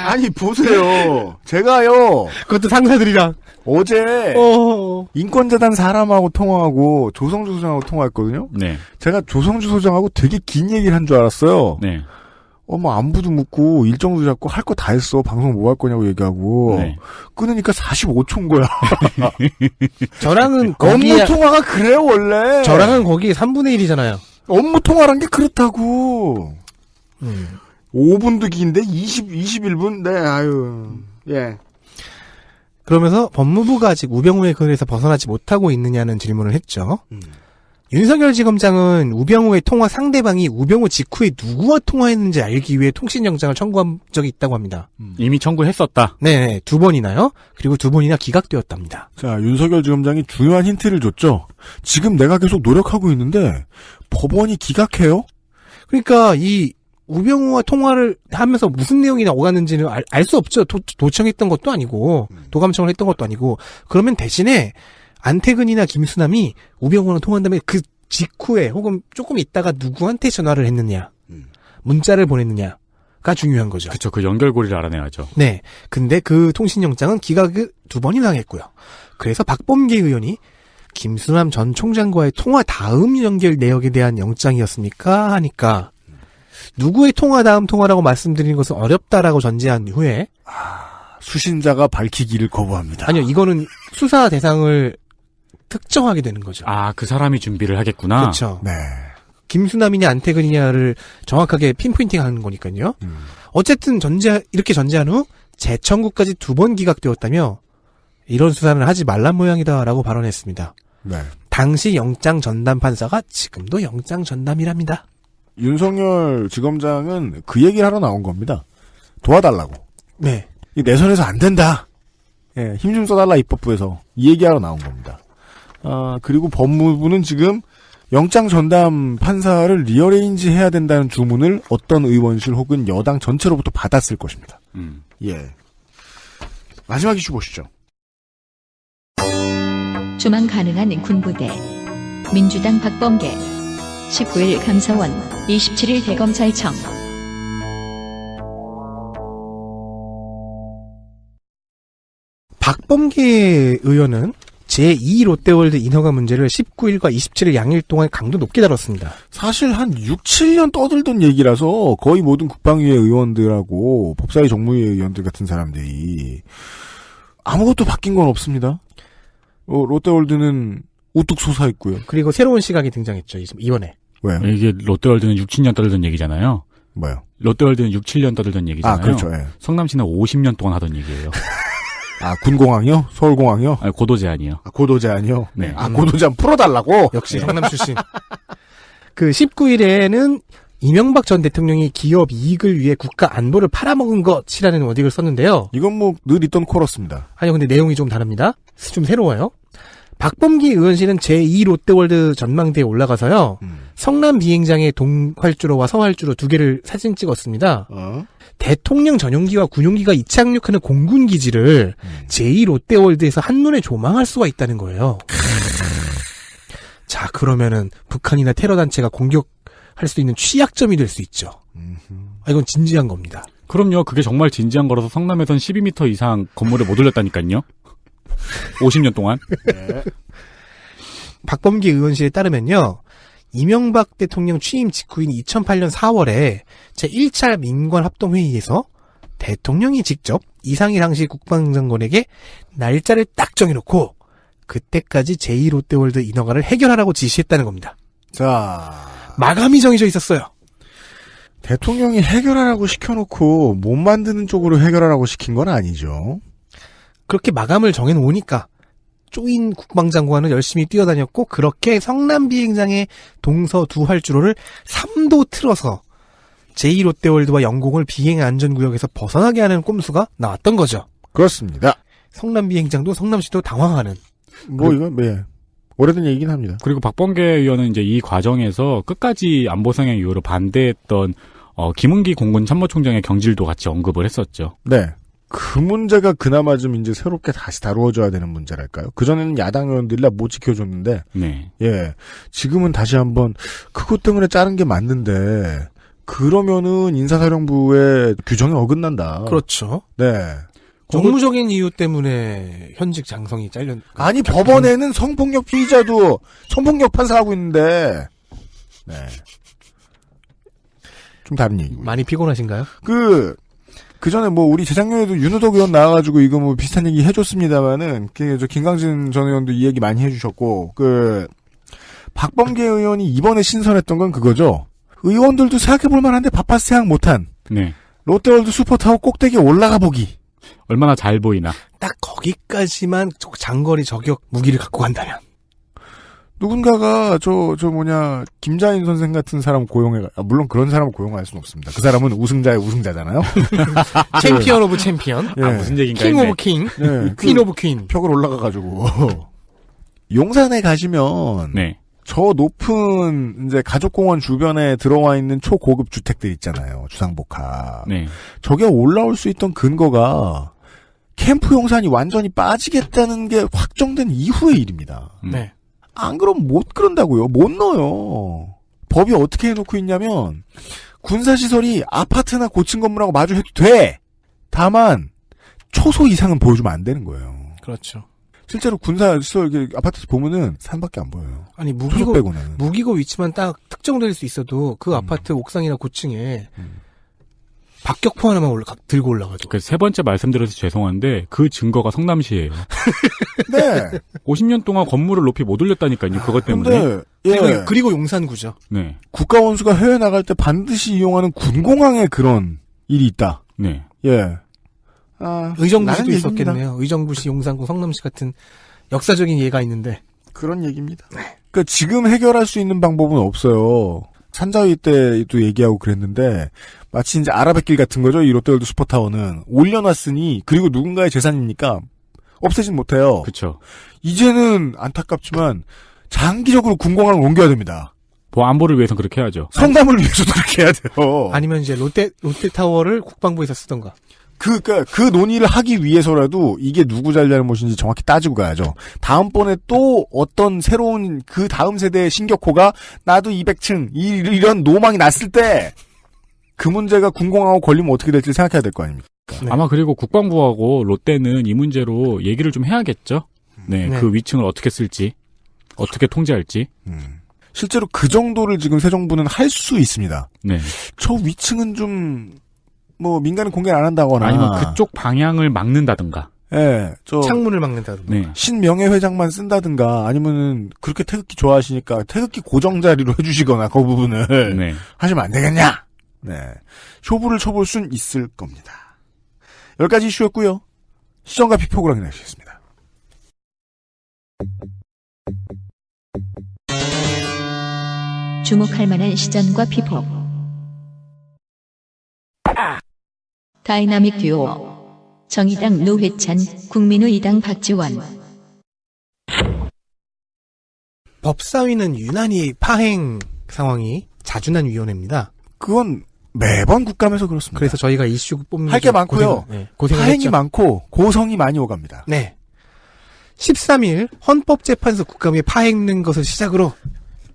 아니 보세요. 제가요. 그것도 상사들이랑 어제 인권재단 사람하고 통화하고 조성주 소장하고 통화했거든요. 네. 제가 조성주 소장하고 되게 긴 얘기를 한 줄 알았어요. 네. 안부도 묻고 일정도 잡고 할 거 다 했어. 방송 뭐 할 거냐고 얘기하고. 네. 끊으니까 45초인 거야. 저랑은 업무 통화가 그래요 원래. 저랑은 거기 3분의 1이잖아요. 업무 통화란 게 그렇다고. 5분도 긴데 21분? 네, 아유. 예. 그러면서 법무부가 아직 우병우의 근에서 벗어나지 못하고 있느냐는 질문을 했죠. 윤석열 지검장은 우병우의 통화 상대방이 우병우 직후에 누구와 통화했는지 알기 위해 통신영장을 청구한 적이 있다고 합니다. 이미 청구했었다. 네, 2번이나요. 그리고 2번이나 기각되었답니다. 자, 윤석열 지검장이 중요한 힌트를 줬죠. 지금 내가 계속 노력하고 있는데 법원이 기각해요? 그러니까 이 우병우와 통화를 하면서 무슨 내용이 오갔는지는 알 수 없죠. 도청했던 것도 아니고 도감청을 했던 것도 아니고. 그러면 대신에 안태근이나 김수남이 우병우랑 통화한 다음에 그 직후에 혹은 조금 있다가 누구한테 전화를 했느냐, 문자를 보냈느냐가 중요한 거죠. 그렇죠. 그 연결고리를 알아내야죠. 네. 근데 그 통신영장은 기각을 2번이나 당했고요. 그래서 박범계 의원이 김수남 전 총장과의 통화 다음 연결 내역에 대한 영장이었습니까? 하니까 누구의 통화 다음 통화라고 말씀드리는 것은 어렵다라고 전제한 후에 수신자가 밝히기를 거부합니다. 아니요. 이거는 수사 대상을 특정하게 되는 거죠. 그 사람이 준비를 하겠구나. 그렇죠. 네. 김수남이냐 안태근이냐를 정확하게 핀포인팅하는 거니까요. 어쨌든 이렇게 전제한 후 재청구까지 2번 기각되었다며 이런 수사는 하지 말란 모양이다라고 발언했습니다. 네. 당시 영장 전담 판사가 지금도 영장 전담이랍니다. 윤석열 지검장은 그 얘기를 하러 나온 겁니다. 도와달라고. 네. 내 손에서 안 된다. 예, 힘 좀 써달라 입법부에서 이 얘기하러 나온 겁니다. 그리고 법무부는 지금 영장 전담 판사를 리어레인지 해야 된다는 주문을 어떤 의원실 혹은 여당 전체로부터 받았을 것입니다. 예. 마지막 이슈 보시죠. 조망 가능한 군부대. 민주당 박범계. 19일 감사원, 27일 대검찰청. 박범계 의원은 제2 롯데월드 인허가 문제를 19일과 27일 양일 동안 강도 높게 다뤘습니다. 사실 한 6, 7년 떠들던 얘기라서 거의 모든 국방위의 의원들하고 법사위 정무위의 의원들 같은 사람들이 아무것도 바뀐 건 없습니다. 롯데월드는 우뚝 솟아있고요. 그리고 새로운 시각이 등장했죠, 이번에. 왜요? 이게 롯데월드는 6, 7년 떠들던 얘기잖아요. 뭐요? 롯데월드는 6, 7년 떠들던 얘기잖아요. 그렇죠. 예. 성남시는 50년 동안 하던 얘기예요. 군공항이요? 서울공항이요? 아니, 고도 제한이요. 고도 제한이요? 네. 고도 제한 풀어달라고? 역시 성남 출신. 그 19일에는 이명박 전 대통령이 기업 이익을 위해 국가 안보를 팔아먹은 것이라는 워딩을 썼는데요. 이건 늘 있던 코러스입니다. 아니요, 근데 내용이 좀 다릅니다. 좀 새로워요. 박범기 의원실은 제2 롯데월드 전망대에 올라가서요. 성남 비행장의 동활주로와 서활주로 두 개를 사진 찍었습니다. 대통령 전용기와 군용기가 이착륙하는 공군기지를 제2 롯데월드에서 한눈에 조망할 수가 있다는 거예요. 자, 그러면은 북한이나 테러단체가 공격할 수 있는 취약점이 될 수 있죠. 이건 진지한 겁니다. 그럼요. 그게 정말 진지한 거라서 성남에선 12m 이상 건물을 못 올렸다니까요. 50년 동안. 네. 박범기 의원실에 따르면요. 이명박 대통령 취임 직후인 2008년 4월에 제1차 민관합동회의에서 대통령이 직접 이상일 당시 국방장관에게 날짜를 딱 정해놓고 그때까지 제2 롯데월드 인허가를 해결하라고 지시했다는 겁니다. 자, 마감이 정해져 있었어요. 대통령이 해결하라고 시켜놓고 못 만드는 쪽으로 해결하라고 시킨 건 아니죠. 그렇게 마감을 정해놓으니까 쪼인 국방장관은 열심히 뛰어다녔고 그렇게 성남 비행장의 동서 두 활주로를 3도 틀어서 제2 롯데월드와 영공을 비행 안전구역에서 벗어나게 하는 꼼수가 나왔던 거죠. 그렇습니다. 성남 비행장도 성남시도 당황하는. 이건 오래된 얘기긴 합니다. 그리고 박범계 의원은 이제 이 과정에서 끝까지 안보 상향 이후로 반대했던 김은기 공군 참모총장의 경질도 같이 언급을 했었죠. 네. 그 문제가 그나마 좀 이제 새롭게 다시 다루어져야 되는 문제랄까요? 그전에는 야당 의원들이라 못 지켜줬는데, 네. 예. 지금은 다시 한번, 그것 때문에 자른 게 맞는데, 그러면은 인사사령부의 규정에 어긋난다. 그렇죠. 네. 정무적인 이유 때문에 현직 장성이 잘렸. 아니, 법원에는 성폭력 피의자도 성폭력 판사하고 있는데, 네. 좀 다른 얘기고요. 많이 피곤하신가요? 그 전에 우리 재작년에도 윤우덕 의원 나와가지고 이거 비슷한 얘기 해줬습니다만은, 김강진 전 의원도 이 얘기 많이 해주셨고, 박범계 의원이 이번에 신선했던 건 그거죠. 의원들도 생각해볼 만한데 바빠서 생각 못한. 네. 롯데월드 슈퍼타워 꼭대기에 올라가 보기. 얼마나 잘 보이나. 딱 거기까지만 장거리 저격 무기를 갖고 간다면. 누군가가 김자인 선생 같은 사람 물론 그런 사람을 고용할 수는 없습니다. 그 사람은 우승자의 우승자잖아요. 챔피언 오브 챔피언. 예. 무슨 얘기인가 킹 했네. 오브 킹. 예. 퀸 오브 퀸. 벽을 올라가가지고. 용산에 가시면. 네. 저 높은 이제 가족공원 주변에 들어와 있는 초고급 주택들 있잖아요. 주상복합. 네. 저게 올라올 수 있던 근거가 캠프 용산이 완전히 빠지겠다는 게 확정된 이후의 일입니다. 네. 안 그러면 못 그런다고요. 못 넣어요. 법이 어떻게 해놓고 있냐면 군사시설이 아파트나 고층 건물하고 마주해도 돼. 다만 초소 이상은 보여주면 안 되는 거예요. 그렇죠. 실제로 군사시설 아파트 보면은 산밖에 안 보여요. 아니 초소 빼고는. 무기고 위치만 딱 특정될 수 있어도 그 아파트 옥상이나 고층에 박격포 하나만 들고 올라가죠. 그 세 번째 말씀드려서 죄송한데 그 증거가 성남시예요. 네. 50년 동안 건물을 높이 못 올렸다니까요. 그것 때문에. 근데 예. 그리고 용산구죠. 네. 국가원수가 해외 나갈 때 반드시 이용하는 군공항에 그런 일이 있다. 네. 예. 의정부시도 라는 있었겠네요. 의정부시, 용산구, 성남시 같은 역사적인 예가 있는데. 그런 얘기입니다. 그러니까 지금 해결할 수 있는 방법은 없어요. 산자위 때도 얘기하고 그랬는데 마치 이제 아라뱃길 같은 거죠. 이 롯데월드 슈퍼타워는 올려놨으니 그리고 누군가의 재산이니까 없애진 못해요. 그렇죠. 이제는 안타깝지만 장기적으로 군공항을 옮겨야 됩니다. 안보를 위해서 그렇게 해야죠. 성남을 위해서도 그렇게 해야 돼요. 아니면 이제 롯데타워를 국방부에서 쓰던가. 그러니까 그 논의를 하기 위해서라도 이게 누구 잘못인지 정확히 따지고 가야죠. 다음번에 또 어떤 새로운 그 다음 세대의 신격호가 나도 200층 이런 노망이 났을 때 그 문제가 군공하고 걸리면 어떻게 될지 생각해야 될 거 아닙니까? 네. 아마 그리고 국방부하고 롯데는 이 문제로 얘기를 좀 해야겠죠. 네, 네. 그 위층을 어떻게 쓸지, 어떻게 통제할지. 실제로 그 정도를 지금 새 정부는 할 수 있습니다. 네. 저 위층은 좀 민간은 공개를 안 한다거나 아니면 그쪽 방향을 막는다든가. 예, 창문을 막는다든가. 네. 신명예회장만 쓴다든가 아니면은 그렇게 태극기 좋아하시니까 태극기 고정 자리로 해주시거나 그 부분을 네. 하시면 안 되겠냐? 네, 쇼부를 쳐볼 순 있을 겁니다. 10가지 이슈였고요. 시정과 비폭을 확인하시겠습니다. 주목할 만한 시전과 피폭. 다이나믹 듀오. 정의당 노회찬, 국민의당 박지원. 법사위는 유난히 파행 상황이 자주 난 위원회입니다. 그건 매번 국감에서 그렇습니다. 그래서 저희가 이슈 뽑는 할 게 많고요. 고생을 파행이 했죠. 많고 고성이 많이 오갑니다. 네. 13일 헌법재판소 국감에 파행된 것을 시작으로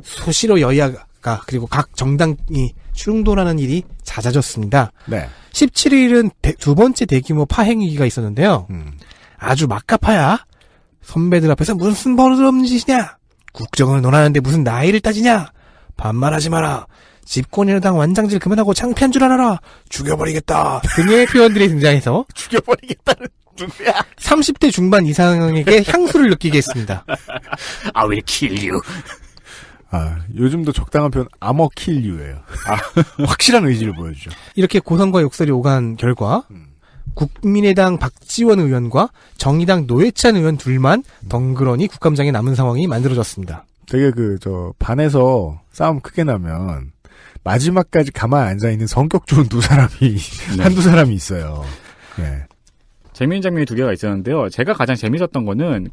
수시로 여야가 그리고 각 정당이 충돌하는 일이 잦아졌습니다. 네. 17일은 두 번째 대규모 파행 위기가 있었는데요. 아주 막가파야. 선배들 앞에서 무슨 버릇없는 짓이냐. 국정을 논하는데 무슨 나이를 따지냐. 반말하지 마라. 집권여당 완장질 그만하고 창피한 줄 알아라. 죽여버리겠다. 등의 표현들이 등장해서 죽여버리겠다는 누구야? 30대 중반 이상에게 향수를 느끼게 했습니다. I will kill you. 요즘도 적당한 표현 아머킬류예요. 확실한 의지를 보여주죠. 이렇게 고성과 욕설이 오간 결과 국민의당 박지원 의원과 정의당 노회찬 의원 둘만 덩그러니 국감장에 남은 상황이 만들어졌습니다. 되게 반에서 싸움 크게 나면 마지막까지 가만히 앉아있는 성격 좋은 두 사람이 네. 한두 사람이 있어요. 네. 재미있는 장면이 두 개가 있었는데요. 제가 가장 재미있었던 거는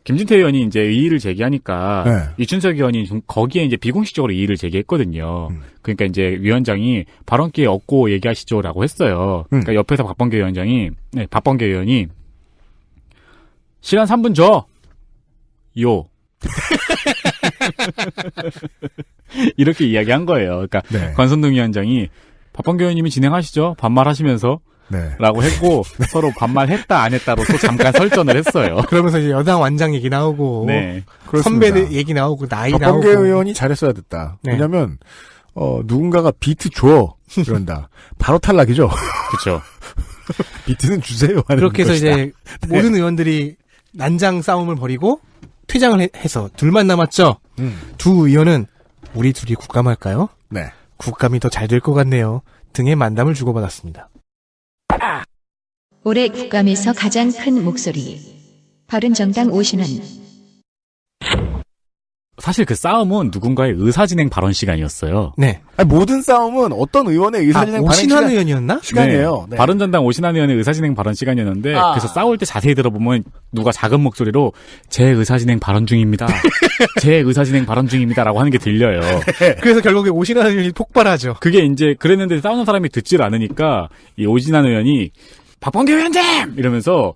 김진태 의원이 이제 이의를 제기하니까 네. 이춘석 의원이 거기에 이제 비공식적으로 이의를 제기했거든요. 그러니까 이제 위원장이 발언 기회 얻고 얘기하시죠라고 했어요. 그러니까 옆에서 박범계 의원이 시간 3분 줘. 이렇게 이야기한 거예요. 그러니까 네. 권선동 위원장이 박범계 의원님이 진행하시죠. 반말하시면서. 네. 라고 했고 서로 반말했다 안 했다로 또 잠깐 설전을 했어요. 그러면서 이제 여당 완장 얘기 나오고 네. 선배들 얘기 나오고 나이 나오고. 박범계 의원이 잘했어야 됐다. 네. 왜냐면 누군가가 비트 줘 그런다. 바로 탈락이죠. 그렇죠. 비트는 주세요 하는 그렇게 해서 것이다. 이제 모든 의원들이 난장 싸움을 벌이고 퇴장을 해서 둘만 남았죠. 두 의원은 우리 둘이 국감할까요? 네. 국감이 더 잘 될 것 같네요. 등의 만담을 주고받았습니다. 올해 국감에서 가장 큰 목소리. 바른정당 오신환. 사실 그 싸움은 누군가의 의사진행 발언 시간이었어요. 네. 모든 싸움은 어떤 의원의 의사진행 발언 오신환 의원이었나? 시간이에요. 네. 바른전당 오신환 의원의 의사진행 발언 시간이었는데 그래서 싸울 때 자세히 들어보면 누가 작은 목소리로 제 의사진행 발언 중입니다. 제 의사진행 발언 중입니다라고 하는 게 들려요. 그래서 결국에 오신환 의원이 폭발하죠. 그게 이제 그랬는데 싸우는 사람이 듣질 않으니까 이 오신환 의원이 박범계 의원님 이러면서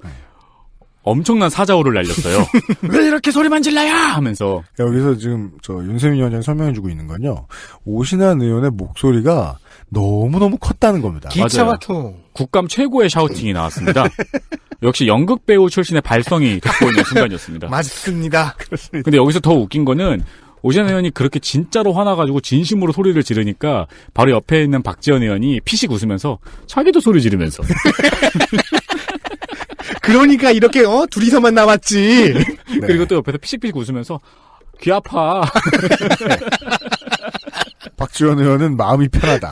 엄청난 사자호를 날렸어요. 왜 이렇게 소리만 질러요? 하면서. 여기서 지금 윤세민 위원장이 설명해주고 있는 건요. 오신환 의원의 목소리가 너무너무 컸다는 겁니다. 기차화통. 국감 최고의 샤우팅이 나왔습니다. 역시 연극 배우 출신의 발성이 돋보이는 순간이었습니다. 맞습니다. 그렇습니다. 근데 여기서 더 웃긴 거는 오신환 의원이 그렇게 진짜로 화나가지고 진심으로 소리를 지르니까 바로 옆에 있는 박지원 의원이 피식 웃으면서 자기도 소리 지르면서. 그러니까 이렇게 둘이서만 남았지. 네. 그리고 또 옆에서 피식피식 웃으면서 귀 아파. 박지원 의원은 마음이 편하다.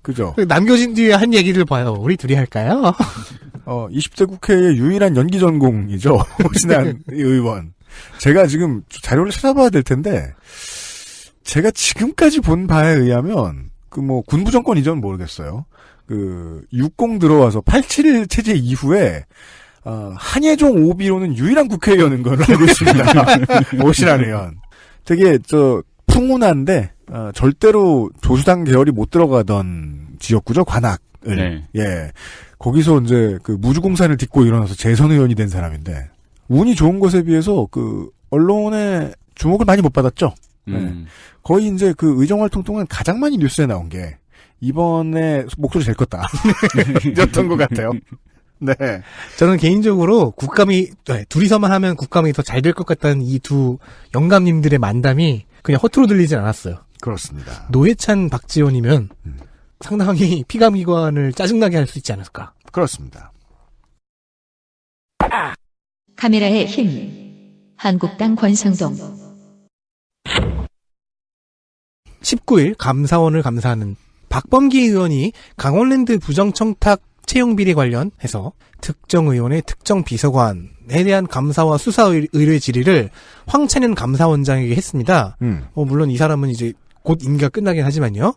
그죠? 남겨진 뒤에 한 얘기를 봐요. 우리 둘이 할까요? 20대 국회의 유일한 연기 전공이죠. 오신환 의원. 제가 지금 자료를 찾아봐야 될 텐데, 제가 지금까지 본 바에 의하면, 군부 정권이전 모르겠어요. 60 들어와서 87 체제 이후에, 한예종 오비로는 유일한 국회의원인 걸로 알고 있습니다. 오신환 의원. 되게, 풍운한데, 절대로 조수당 계열이 못 들어가던 지역구죠, 관악을. 네. 예. 거기서 이제 무주공산을 딛고 일어나서 재선 의원이 된 사람인데, 운이 좋은 것에 비해서 언론의 주목을 많이 못 받았죠. 네. 거의 이제 의정 활동 동안 가장 많이 뉴스에 나온 게, 이번에 목소리 제일 컸다. 였던 것 같아요. 네. 저는 개인적으로 둘이서만 하면 국감이 더 잘 될 것 같다는 이 두 영감님들의 만담이 그냥 허투루 들리진 않았어요. 그렇습니다. 노회찬, 박지원이면 상당히 피감기관을 짜증나게 할 수 있지 않을까. 그렇습니다. 카메라의 힘. 한국당 권성동. 19일 감사원을 감사하는 박범기 의원이 강원랜드 부정청탁 채용비리 관련해서 특정 의원의 특정 비서관에 대한 감사와 수사 의뢰 질의를 황찬현 감사원장에게 했습니다. 물론 이 사람은 이제 곧 임기가 끝나긴 하지만요.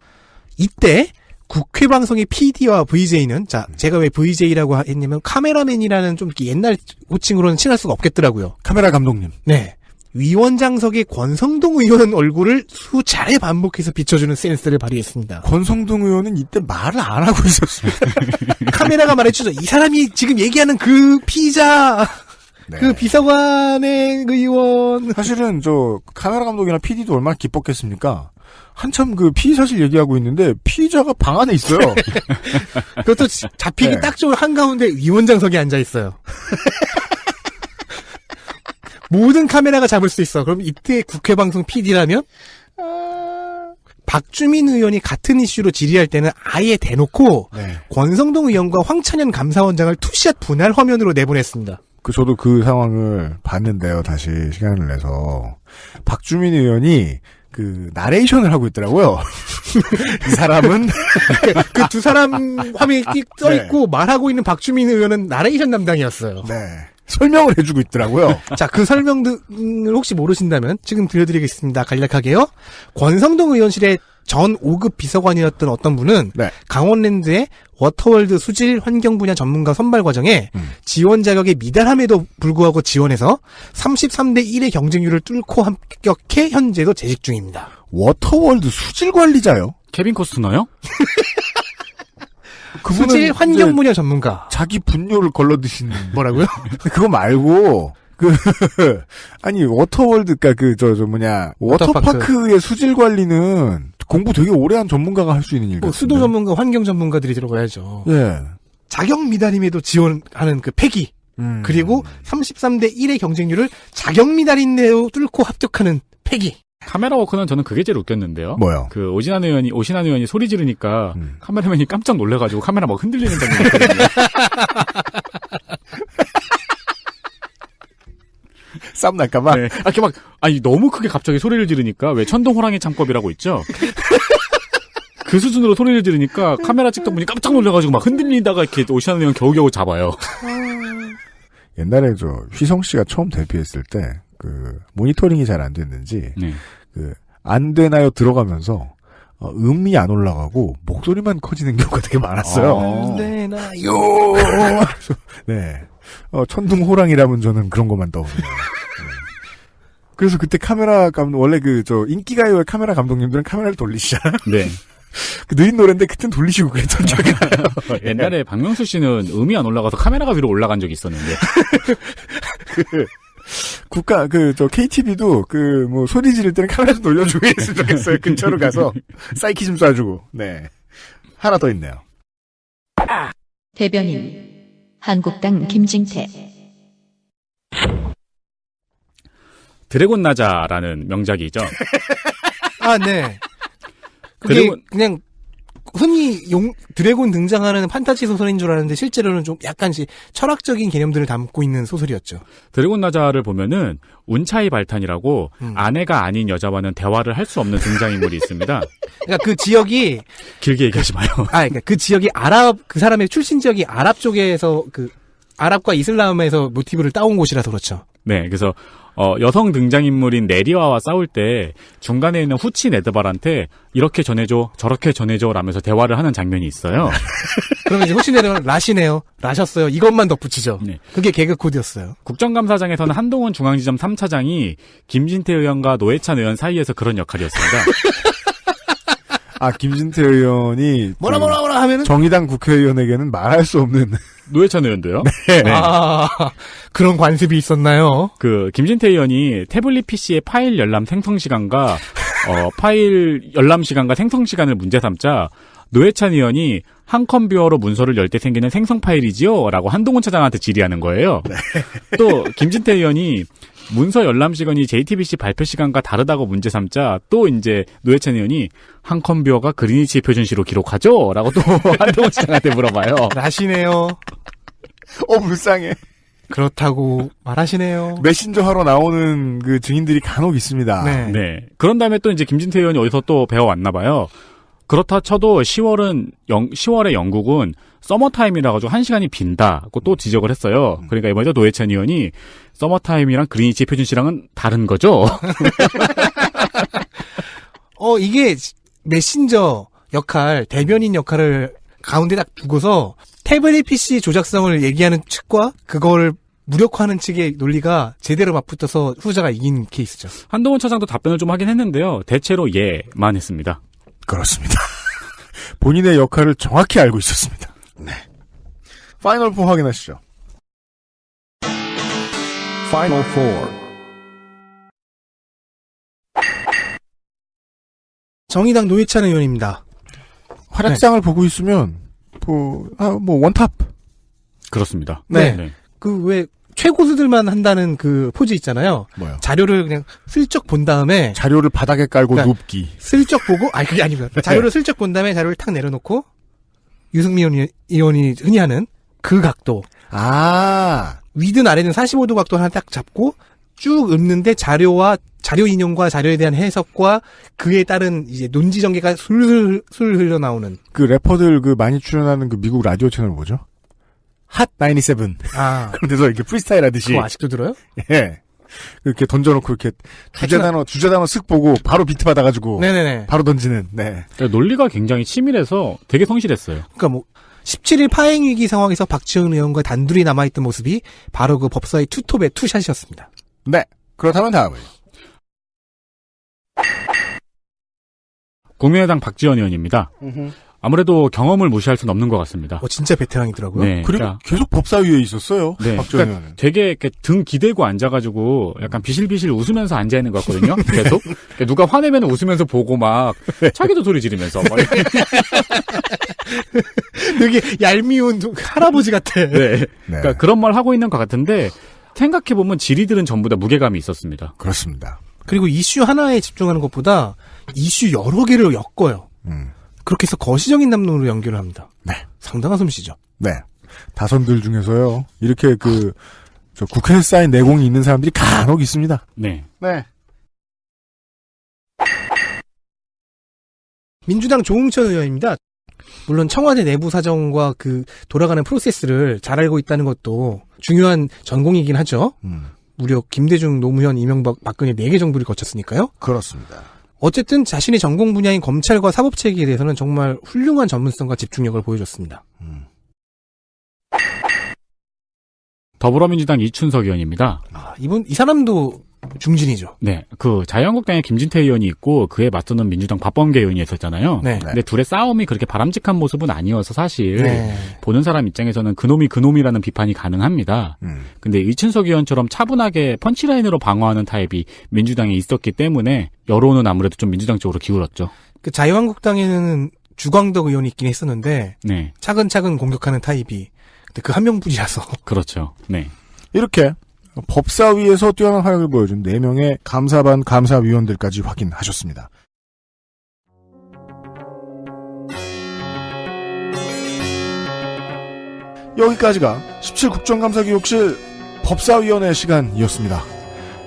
이때 국회 방송의 PD와 VJ는 제가 왜 VJ라고 했냐면 카메라맨이라는 좀 옛날 호칭으로는 칭할 수가 없겠더라고요. 카메라 감독님. 네. 위원장석의 권성동 의원 얼굴을 수차례 반복해서 비춰주는 센스를 발휘했습니다. 권성동 의원은 이때 말을 안 하고 있었습니다. 카메라가 말해주죠. 이 사람이 지금 얘기하는 그 피의자, 네. 그 비서관의 의원. 사실은 카메라 감독이나 PD도 얼마나 기뻤겠습니까? 한참 피의 사실 얘기하고 있는데 피의자가 방 안에 있어요. 그것도 잡히기 네. 딱 좋은 한가운데 위원장석에 앉아 있어요. 모든 카메라가 잡을 수 있어. 그럼 이때 국회 방송 PD라면 박주민 의원이 같은 이슈로 질의할 때는 아예 대놓고 네. 권성동 의원과 황찬현 감사원장을 투샷 분할 화면으로 내보냈습니다. 저도 그 상황을 봤는데요. 다시 시간을 내서 박주민 의원이 나레이션을 하고 있더라고요. 이 사람은 그 두 사람 화면이 떠 있고 말하고 있는 박주민 의원은 나레이션 담당이었어요. 네. 설명을 해주고 있더라고요. 자, 그 설명 등을 혹시 모르신다면 지금 들려드리겠습니다. 간략하게요. 권성동 의원실의 전 5급 비서관이었던 어떤 분은 네. 강원랜드의 워터월드 수질 환경 분야 전문가 선발 과정에 지원 자격이 미달함에도 불구하고 지원해서 33대 1의 경쟁률을 뚫고 합격해 현재도 재직 중입니다. 워터월드 수질 관리자요? 케빈 코스터너요? 수질 환경 분야 전문가. 자기 분뇨를 걸러 드시는. 뭐라고요? 그거 말고, 아니, 워터월드, 워터파크의 수질 관리는 공부 되게 오래 한 전문가가 할 수 있는 일 같은데. 수도 전문가, 환경 전문가들이 들어가야죠. 예. 자격 미달임에도 지원하는 폐기. 그리고 33대 1의 경쟁률을 자격 미달인데도 뚫고 합격하는 폐기. 카메라 워크는 저는 그게 제일 웃겼는데요. 뭐요? 오신환 의원이 소리 지르니까 카메라맨이 깜짝 놀래가지고 카메라 막 흔들리는 장면이 있거든요. 싸움 날까봐? 네. 너무 크게 갑자기 소리를 지르니까 왜 천둥 호랑이 창법이라고 있죠? 그 수준으로 소리를 지르니까 카메라 찍던 분이 깜짝 놀래가지고 막 흔들리다가 이렇게 오신환 의원 겨우겨우 잡아요. 옛날에 휘성 씨가 처음 데뷔했을 때, 모니터링이 잘 안 됐는지, 네. 안 되나요 들어가면서, 음이 안 올라가고, 목소리만 커지는 경우가 되게 많았어요. 안 되나요? 네. 천둥 호랑이라면 저는 그런 것만 떠오르네요. 네. 그래서 그때 원래 인기가요의 카메라 감독님들은 카메라를 돌리시잖아요. 네. 느린 노래인데 그땐 돌리시고 그랬던 기억이 나요. 옛날에 박명수 씨는 음이 안 올라가서 카메라가 위로 올라간 적이 있었는데. KTV도 소리 지를 때는 카메라 좀 돌려주고 했으면 좋겠어요. 근처로 가서 사이키 좀 쏴주고. 네. 하나 더 있네요. 대변인 한국당 김진태. 드래곤 나자라는 명작이죠. 아, 네. 그게 그냥 흔히 드래곤 등장하는 판타지 소설인 줄 알았는데 실제로는 좀 약간 철학적인 개념들을 담고 있는 소설이었죠. 드래곤 나자를 보면은 운차이 발탄이라고 아내가 아닌 여자와는 대화를 할 수 없는 등장인물이 있습니다. 그러니까 그 지역이 길게 얘기하지 마요. 그러니까 그 지역이 그 사람의 출신 지역이 아랍 쪽에서 아랍과 이슬람에서 모티브를 따온 곳이라서 그렇죠. 네, 그래서 여성 등장인물인 네리아와 싸울 때 중간에 있는 후치 네드발한테 이렇게 전해줘, 저렇게 전해줘 라면서 대화를 하는 장면이 있어요. 그러면 이제 혹시 내려면 라시네요, 라셨어요 이것만 덧붙이죠. 네. 그게 개그 코드였어요. 국정감사장에서는 한동훈 중앙지점 3차장이 김진태 의원과 노회찬 의원 사이에서 그런 역할이었습니다. 김진태 의원이 뭐라 하면은 정의당 국회의원에게는 말할 수 없는 노회찬 의원도요? 네. 그런 관습이 있었나요? 김진태 의원이 태블릿 PC의 파일 열람 생성 시간과 파일 열람 시간과 생성 시간을 문제 삼자 노회찬 의원이 한 컴퓨터로 문서를 열 때 생기는 생성 파일이지요? 라고 한동훈 차장한테 질의하는 거예요. 네. 또 김진태 의원이 문서 열람 시간이 JTBC 발표 시간과 다르다고 문제 삼자 또 이제 노회찬 의원이 한 컴퓨터가 그리니치 표준시로 기록하죠? 라고 또 한동훈 차장한테 물어봐요. 라시네요. 불쌍해. 그렇다고 말하시네요. 메신저 하러 나오는 그 증인들이 간혹 있습니다. 네. 그런 다음에 또 이제 김진태 의원이 어디서 또 배워왔나 봐요. 그렇다 쳐도 10월에 영국은 서머타임이라 가지고 1시간이 빈다고 또 지적을 했어요. 그러니까 이번에 노회찬 의원이 서머타임이랑 그리니치 표준시랑은 다른 거죠. 이게 메신저 역할, 대변인 역할을 가운데 딱 두고서 태블릿 PC 조작성을 얘기하는 측과 그걸 무력화하는 측의 논리가 제대로 맞붙어서 후자가 이긴 케이스죠. 한동훈 차장도 답변을 좀 하긴 했는데요. 대체로 예만 했습니다. 그렇습니다. 본인의 역할을 정확히 알고 있었습니다. 네. 파이널 4 확인하시죠. Final Four. 정의당 노회찬 의원입니다. 활약상을 보고 있으면 원탑. 그렇습니다. 네. 왜 최고수들만 한다는 그 포즈 있잖아요. 뭐요? 자료를 그냥 슬쩍 본 다음에 자료를 바닥에 깔고 눕기. 슬쩍 보고 그게 아니고요. 자료를 슬쩍 본 다음에 자료를 탁 내려놓고 유승민 의원이 흔히 하는 그 각도. 위든 아래든 45도 각도 하나 딱 잡고 쭉 읊는데 자료 인용과 자료에 대한 해석과 그에 따른 이제 논지 전개가 술술 흘러나오는. 그 래퍼들 많이 출연하는 그 미국 라디오 채널 뭐죠? 핫 97. 그런 데서 이렇게 프리스타일 하듯이. 그거 아직도 들어요? 예. 이렇게 던져놓고 이렇게 주제 단어 슥 보고 바로 비트 받아가지고. 네네네. 바로 던지는. 네. 그러니까 논리가 굉장히 치밀해서 되게 성실했어요. 그러니까 17일 파행 위기 상황에서 박지원 의원과 단둘이 남아있던 모습이 바로 그 법사위 투톱의 투샷이었습니다. 네. 그렇다면 다음은. 국민의당 박지원 의원입니다. 아무래도 경험을 무시할 수는 없는 것 같습니다. 진짜 베테랑이더라고요. 네, 그리고 계속 법사위에 있었어요. 네, 박지원 의원은. 되게 이렇게 등 기대고 앉아가지고 약간 비실비실 웃으면서 앉아 있는 것 같거든요. 계속 누가 화내면 웃으면서 보고 막 자기도 소리 지르면서. 되게 얄미운 할아버지 같아. 네. 그러니까 그런 말 하고 있는 것 같은데 생각해 보면 질의들은 전부 다 무게감이 있었습니다. 그렇습니다. 그리고 이슈 하나에 집중하는 것보다 이슈 여러 개를 엮어요. 그렇게 해서 거시적인 담론으로 연결을 합니다. 네. 상당한 솜씨죠. 네. 다선들 중에서요. 이렇게 국회에 쌓인 내공이 있는 사람들이 간혹 있습니다. 네. 네. 민주당 조응천 의원입니다. 물론 청와대 내부 사정과 돌아가는 프로세스를 잘 알고 있다는 것도 중요한 전공이긴 하죠. 무려 김대중, 노무현, 이명박, 박근혜 4개 정부를 거쳤으니까요. 그렇습니다. 어쨌든 자신의 전공 분야인 검찰과 사법체계에 대해서는 정말 훌륭한 전문성과 집중력을 보여줬습니다. 더불어민주당 이춘석 의원입니다. 이 사람도 중진이죠. 네. 자유한국당에 김진태 의원이 있고 그에 맞서는 민주당 박범계 의원이 있었잖아요. 네. 근데 둘의 싸움이 그렇게 바람직한 모습은 아니어서 사실 네. 보는 사람 입장에서는 그놈이라는 비판이 가능합니다. 근데 이춘석 의원처럼 차분하게 펀치라인으로 방어하는 타입이 민주당에 있었기 때문에 여론은 아무래도 좀 민주당 쪽으로 기울었죠. 자유한국당에는 주광덕 의원이 있긴 했었는데 네. 차근차근 공격하는 타입이 근데 그 한 명뿐이라서. 그렇죠. 네. 이렇게 법사위에서 뛰어난 활약을 보여준 4명의 감사반 감사위원들까지 확인하셨습니다. 여기까지가 17 국정감사기록실 법사위원회 시간이었습니다.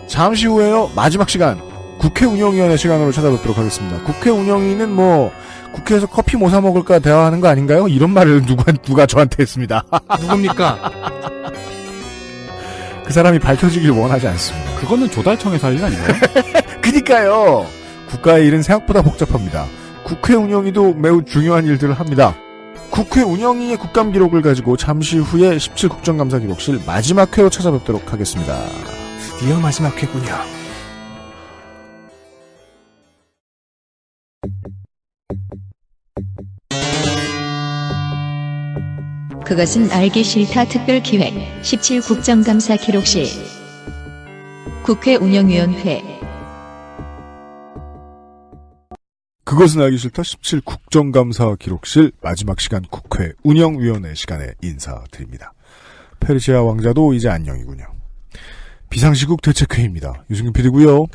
잠시 후에요. 마지막 시간 국회 운영위원회 시간으로 찾아뵙도록 하겠습니다. 국회 운영위는 국회에서 커피 뭐 사 먹을까 대화하는 거 아닌가요? 이런 말을 누가 저한테 했습니다. 누굽니까? 그 사람이 밝혀지길 원하지 않습니다. 그거는 조달청에서 할 일 아닌가요? 그니까요. 국가의 일은 생각보다 복잡합니다. 국회 운영위도 매우 중요한 일들을 합니다. 국회 운영위의 국감 기록을 가지고 잠시 후에 17 국정감사기록실 마지막 회로 찾아뵙도록 하겠습니다. 드디어 마지막 회군요. 그것은 알기 싫다 특별기획 17 국정감사기록실 국회 운영위원회 그것은 알기 싫다 17 국정감사기록실 마지막 시간 국회 운영위원회 시간에 인사드립니다. 페르시아 왕자도 이제 안녕이군요. 비상시국 대책회의입니다. 유승균 PD고요.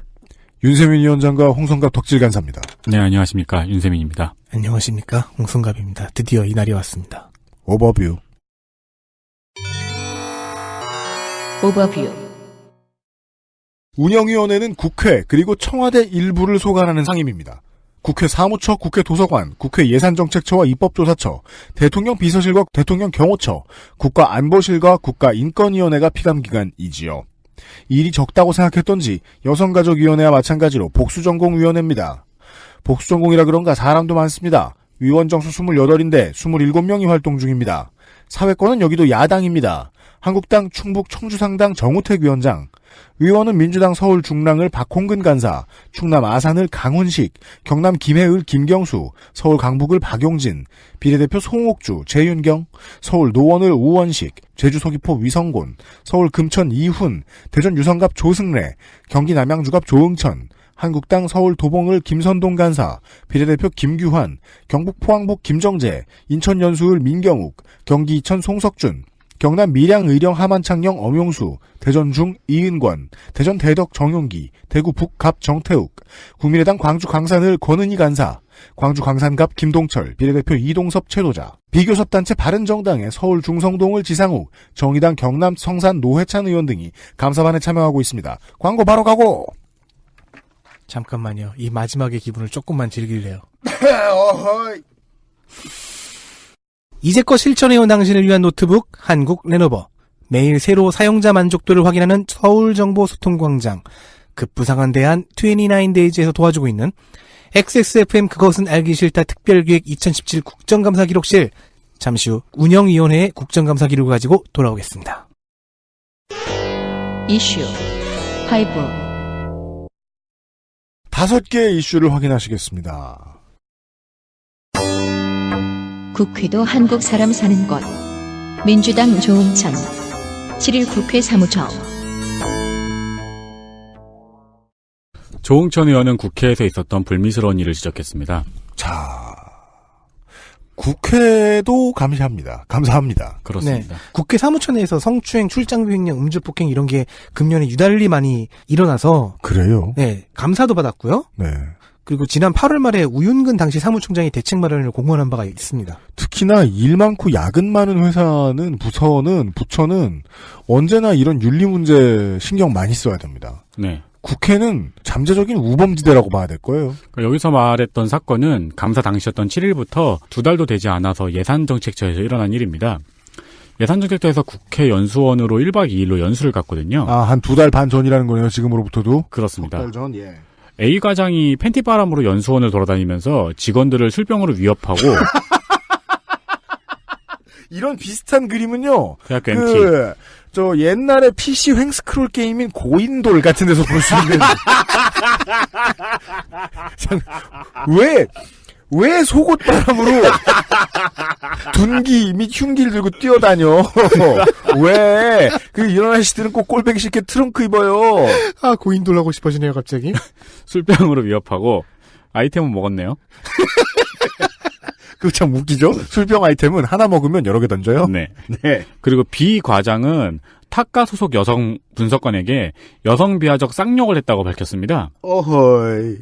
윤세민 위원장과 홍성갑 덕질간사입니다. 네, 안녕하십니까. 윤세민입니다. 안녕하십니까. 홍성갑입니다. 드디어 이날이 왔습니다. 오버뷰. 운영위원회는 국회 그리고 청와대 일부를 소관하는 상임입니다. 국회 사무처, 국회 도서관, 국회 예산정책처와 입법조사처, 대통령 비서실과 대통령 경호처, 국가안보실과 국가인권위원회가 피감기관이지요. 일이 적다고 생각했던지 여성가족위원회와 마찬가지로 복수전공위원회입니다. 복수전공이라 그런가 사람도 많습니다. 위원 정수 28인데 27명이 활동 중입니다. 사회권은 여기도 야당입니다. 한국당 충북 청주상당 정우택 위원장, 의원은 민주당 서울 중랑을 박홍근 간사, 충남 아산을 강훈식, 경남 김해을 김경수, 서울 강북을 박용진, 비례대표 송옥주, 재윤경, 서울 노원을 우원식, 제주 서귀포 위성곤, 서울 금천 이훈, 대전 유성갑 조승래, 경기 남양주갑 조응천, 한국당 서울 도봉을 김선동 간사, 비례대표 김규환, 경북 포항북 김정재, 인천 연수을 민경욱, 경기 이천 송석준, 경남 밀양 의령 하만창녕 엄용수, 대전 중 이은권, 대전 대덕 정용기, 대구 북갑 정태욱, 국민의당 광주 광산을 권은희 간사, 광주 광산갑 김동철, 비례대표 이동섭 최도자, 비교섭단체 바른정당의 서울 중성동을 지상욱, 정의당 경남 성산 노회찬 의원 등이 감사반에 참여하고 있습니다. 광고 바로 가고! 잠깐만요. 이 마지막의 기분을 조금만 즐길래요. 이제껏 실천해온 당신을 위한 노트북 한국 레노버. 매일 새로 사용자 만족도를 확인하는 서울정보소통광장. 급부상한 대한 29데이즈에서 도와주고 있는 XSFM 그것은 알기 싫다 특별기획 2017 국정감사기록실. 잠시 후 운영위원회의 국정감사기록을 가지고 돌아오겠습니다. 이슈 5 5개의 이슈를 확인하시겠습니다. 국회도 한국 사람 사는 곳. 민주당 조응천 7일 국회 사무처. 조응천 의원은 국회에서 있었던 불미스러운 일을 지적했습니다. 자, 국회도 감사합니다. 그렇습니다. 네. 국회 사무처 내에서 성추행, 출장비 횡령, 음주폭행 이런 게 금년에 유달리 많이 일어나서 그래요? 네, 감사도 받았고요. 네. 그리고 지난 8월 말에 우윤근 당시 사무총장이 대책 마련을 공언한 바가 있습니다. 특히나 일 많고 야근 많은 회사는 부처는 언제나 이런 윤리 문제 신경 많이 써야 됩니다. 네. 국회는 잠재적인 우범지대라고 봐야 될 거예요. 그러니까 여기서 말했던 사건은 감사 당시였던 7일부터 2달도 되지 않아서 예산정책처에서 일어난 일입니다. 예산정책처에서 국회 연수원으로 1박 2일로 연수를 갔거든요. 아, 한 2달 반 전이라는 거네요. 지금으로부터도. 그렇습니다. 2달 전, 예. A 과장이 팬티바람으로 연수원을 돌아다니면서 직원들을 술병으로 위협하고 이런 비슷한 그림은요. 대학교 MT. 옛날에 PC 횡스크롤 게임인 고인돌 같은 데서 볼 수 있는. 왜 속옷바람으로 둔기 및 흉기를 들고 뛰어다녀? 왜? 이런 아저씨들은 꼭 꼴배기 싫게 트렁크 입어요. 아, 고인돌 하고 싶어지네요, 갑자기. 술병으로 위협하고 아이템은 먹었네요. 그거 참 웃기죠? 술병 아이템은 하나 먹으면 여러 개 던져요? 네. 네. 그리고 B 과장은 타카 소속 여성 분석관에게 여성 비하적 쌍욕을 했다고 밝혔습니다. 어허이.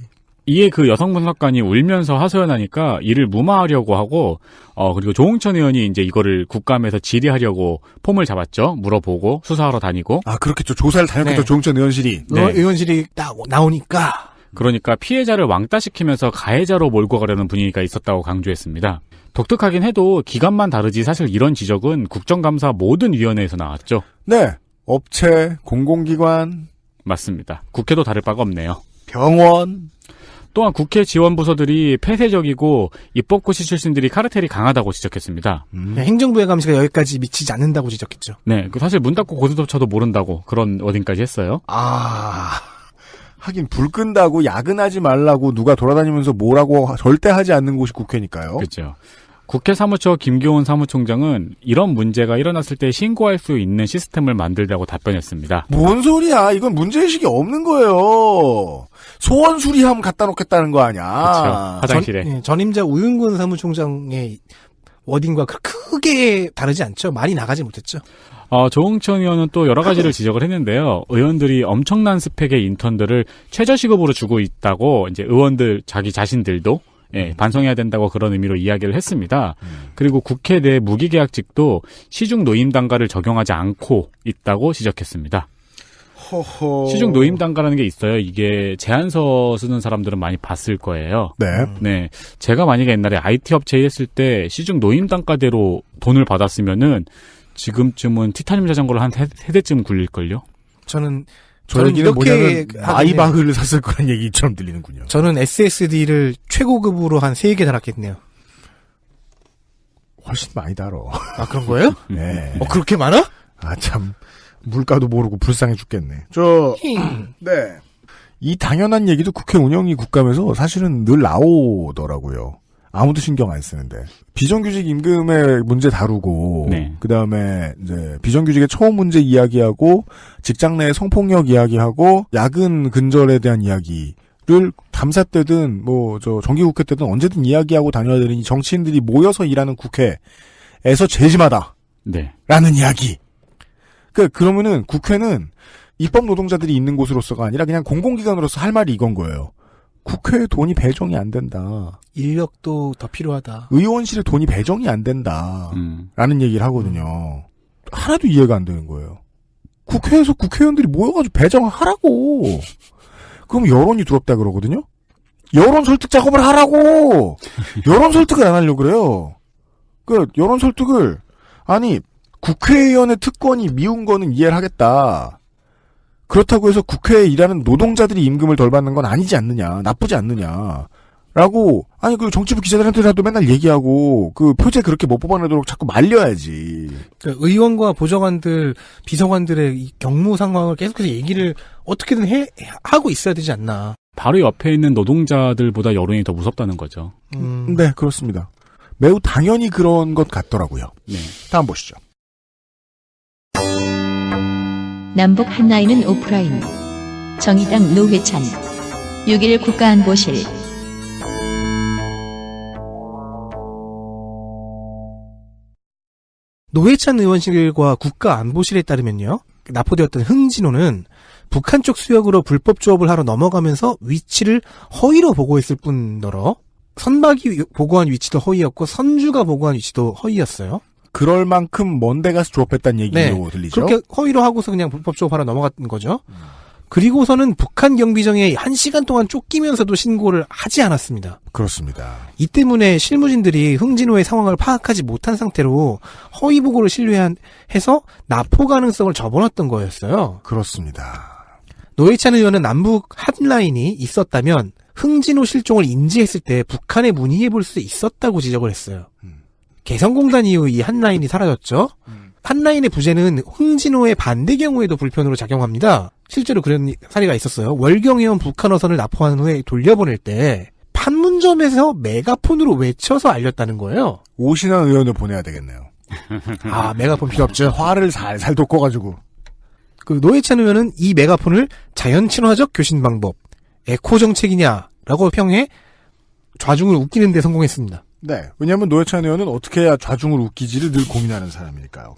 이에 그 여성 분석관이 울면서 하소연하니까 이를 무마하려고 하고, 그리고 조홍천 의원이 이제 이거를 국감에서 질의하려고 폼을 잡았죠. 물어보고 수사하러 다니고. 아, 그렇겠죠. 조사를 다녔겠죠. 네. 조홍천 의원실이. 네. 의원실이 딱 나오니까. 그러니까 피해자를 왕따시키면서 가해자로 몰고 가려는 분위기가 있었다고 강조했습니다. 독특하긴 해도 기관만 다르지 사실 이런 지적은 국정감사 모든 위원회에서 나왔죠. 네. 업체, 공공기관, 맞습니다. 국회도 다를 바가 없네요. 병원. 또한 국회 지원 부서들이 폐쇄적이고 입법고시 출신들이 카르텔이 강하다고 지적했습니다. 행정부의 감시가 여기까지 미치지 않는다고 지적했죠. 네, 사실 문 닫고 고스톱쳐도 모른다고 그런 워딩까지 했어요. 아, 하긴 불 끈다고 야근하지 말라고 누가 돌아다니면서 뭐라고 절대 하지 않는 곳이 국회니까요. 그렇죠. 국회 사무처 김교훈 사무총장은 이런 문제가 일어났을 때 신고할 수 있는 시스템을 만들자고 답변했습니다. 뭔 소리야? 이건 문제의식이 없는 거예요. 소원 수리함 갖다 놓겠다는 거 아니야. 그렇죠. 화장실에. 전임자 우윤근 사무총장의 워딩과 크게 다르지 않죠. 말이 나가지 못했죠. 조홍천 의원은 또 여러 가지를 지적을 했는데요. 의원들이 엄청난 스펙의 인턴들을 최저시급으로 주고 있다고 이제 의원들 자기 자신들도 반성해야 된다고 그런 의미로 이야기를 했습니다. 그리고 국회 내 무기계약직도 시중 노임 단가를 적용하지 않고 있다고 지적했습니다. 허허. 시중 노임 단가라는 게 있어요. 이게 제안서 쓰는 사람들은 많이 봤을 거예요. 네. 네. 제가 만약에 옛날에 IT 업체에 했을 때 시중 노임 단가대로 돈을 받았으면은 지금쯤은 티타늄 자전거를 한 세 대쯤 굴릴걸요? 저는 얘기는 이렇게 뭐냐면 마이바흐를 샀을 거란 얘기처럼 들리는군요. 저는 SSD를 최고급으로 한 3개 달았겠네요. 훨씬 많이 달어. 아, 그런 거예요? 네. 그렇게 많아? 아, 참. 물가도 모르고 불쌍해 죽겠네. 네. 이 당연한 얘기도 국회 운영위 국감에서 사실은 늘 나오더라고요. 아무도 신경 안 쓰는데. 비정규직 임금의 문제 다루고, 네. 그 다음에 이제 비정규직의 처우 문제 이야기하고, 직장 내 성폭력 이야기하고, 야근 근절에 대한 이야기를 감사 때든, 정기국회 때든 언제든 이야기하고 다녀야 되는 이 정치인들이 모여서 일하는 국회에서 재심하다. 네. 라는 이야기. 그러면은 국회는 입법 노동자들이 있는 곳으로서가 아니라 그냥 공공기관으로서 할 말이 이건 거예요. 국회에 돈이 배정이 안 된다. 인력도 더 필요하다. 의원실에 돈이 배정이 안 된다. 라는 얘기를 하거든요. 하나도 이해가 안 되는 거예요. 국회에서 국회의원들이 모여가지고 배정을 하라고. 그럼 여론이 두렵다 그러거든요. 여론 설득 작업을 하라고. 여론 설득을 안 하려고 그래요. 여론 설득을 국회의원의 특권이 미운 거는 이해를 하겠다. 그렇다고 해서 국회에 일하는 노동자들이 임금을 덜 받는 건 아니지 않느냐. 나쁘지 않느냐. 라고, 정치부 기자들한테라도 맨날 얘기하고, 표제 그렇게 못 뽑아내도록 자꾸 말려야지. 의원과 보좌관들, 비서관들의 이 경무 상황을 계속해서 얘기를 어떻게든 하고 있어야 되지 않나. 바로 옆에 있는 노동자들보다 여론이 더 무섭다는 거죠. 네, 그렇습니다. 매우 당연히 그런 것 같더라고요. 네. 다음 보시죠. 남북 한라인은 오프라인. 정의당 노회찬. 6일 국가안보실. 노회찬 의원실과 국가안보실에 따르면요. 납포되었던 흥진호는 북한 쪽 수역으로 불법 조업을 하러 넘어가면서 위치를 허위로 보고했을 뿐더러 선박이 보고한 위치도 허위였고 선주가 보고한 위치도 허위였어요. 그럴 만큼 먼 데 가서 조업했다는 얘기로 들리죠. 그렇게 허위로 하고서 그냥 불법 조업하러 넘어갔던 거죠. 그리고서는 북한 경비정에 1시간 동안 쫓기면서도 신고를 하지 않았습니다. 그렇습니다. 이 때문에 실무진들이 흥진호의 상황을 파악하지 못한 상태로 허위 보고를 신뢰해서 납포 가능성을 접어놨던 거였어요. 그렇습니다. 노회찬 의원은 남북 핫라인이 있었다면 흥진호 실종을 인지했을 때 북한에 문의해볼 수 있었다고 지적을 했어요. 개성공단 이후 이 핫라인이 사라졌죠. 핫라인의 부재는 흥진호의 반대 경우에도 불편으로 작용합니다. 실제로 그런 사례가 있었어요. 월경의원 북한 어선을 납포한 후에 돌려보낼 때 판문점에서 메가폰으로 외쳐서 알렸다는 거예요. 오신환 의원을 보내야 되겠네요. 메가폰 필요 없죠. 화를 살살 돋궈가지고. 노회찬 의원은 이 메가폰을 자연친화적 교신 방법, 에코 정책이냐라고 평해 좌중을 웃기는 데 성공했습니다. 네. 왜냐하면 노회찬 의원은 어떻게 해야 좌중을 웃기지를 늘 고민하는 사람이니까요.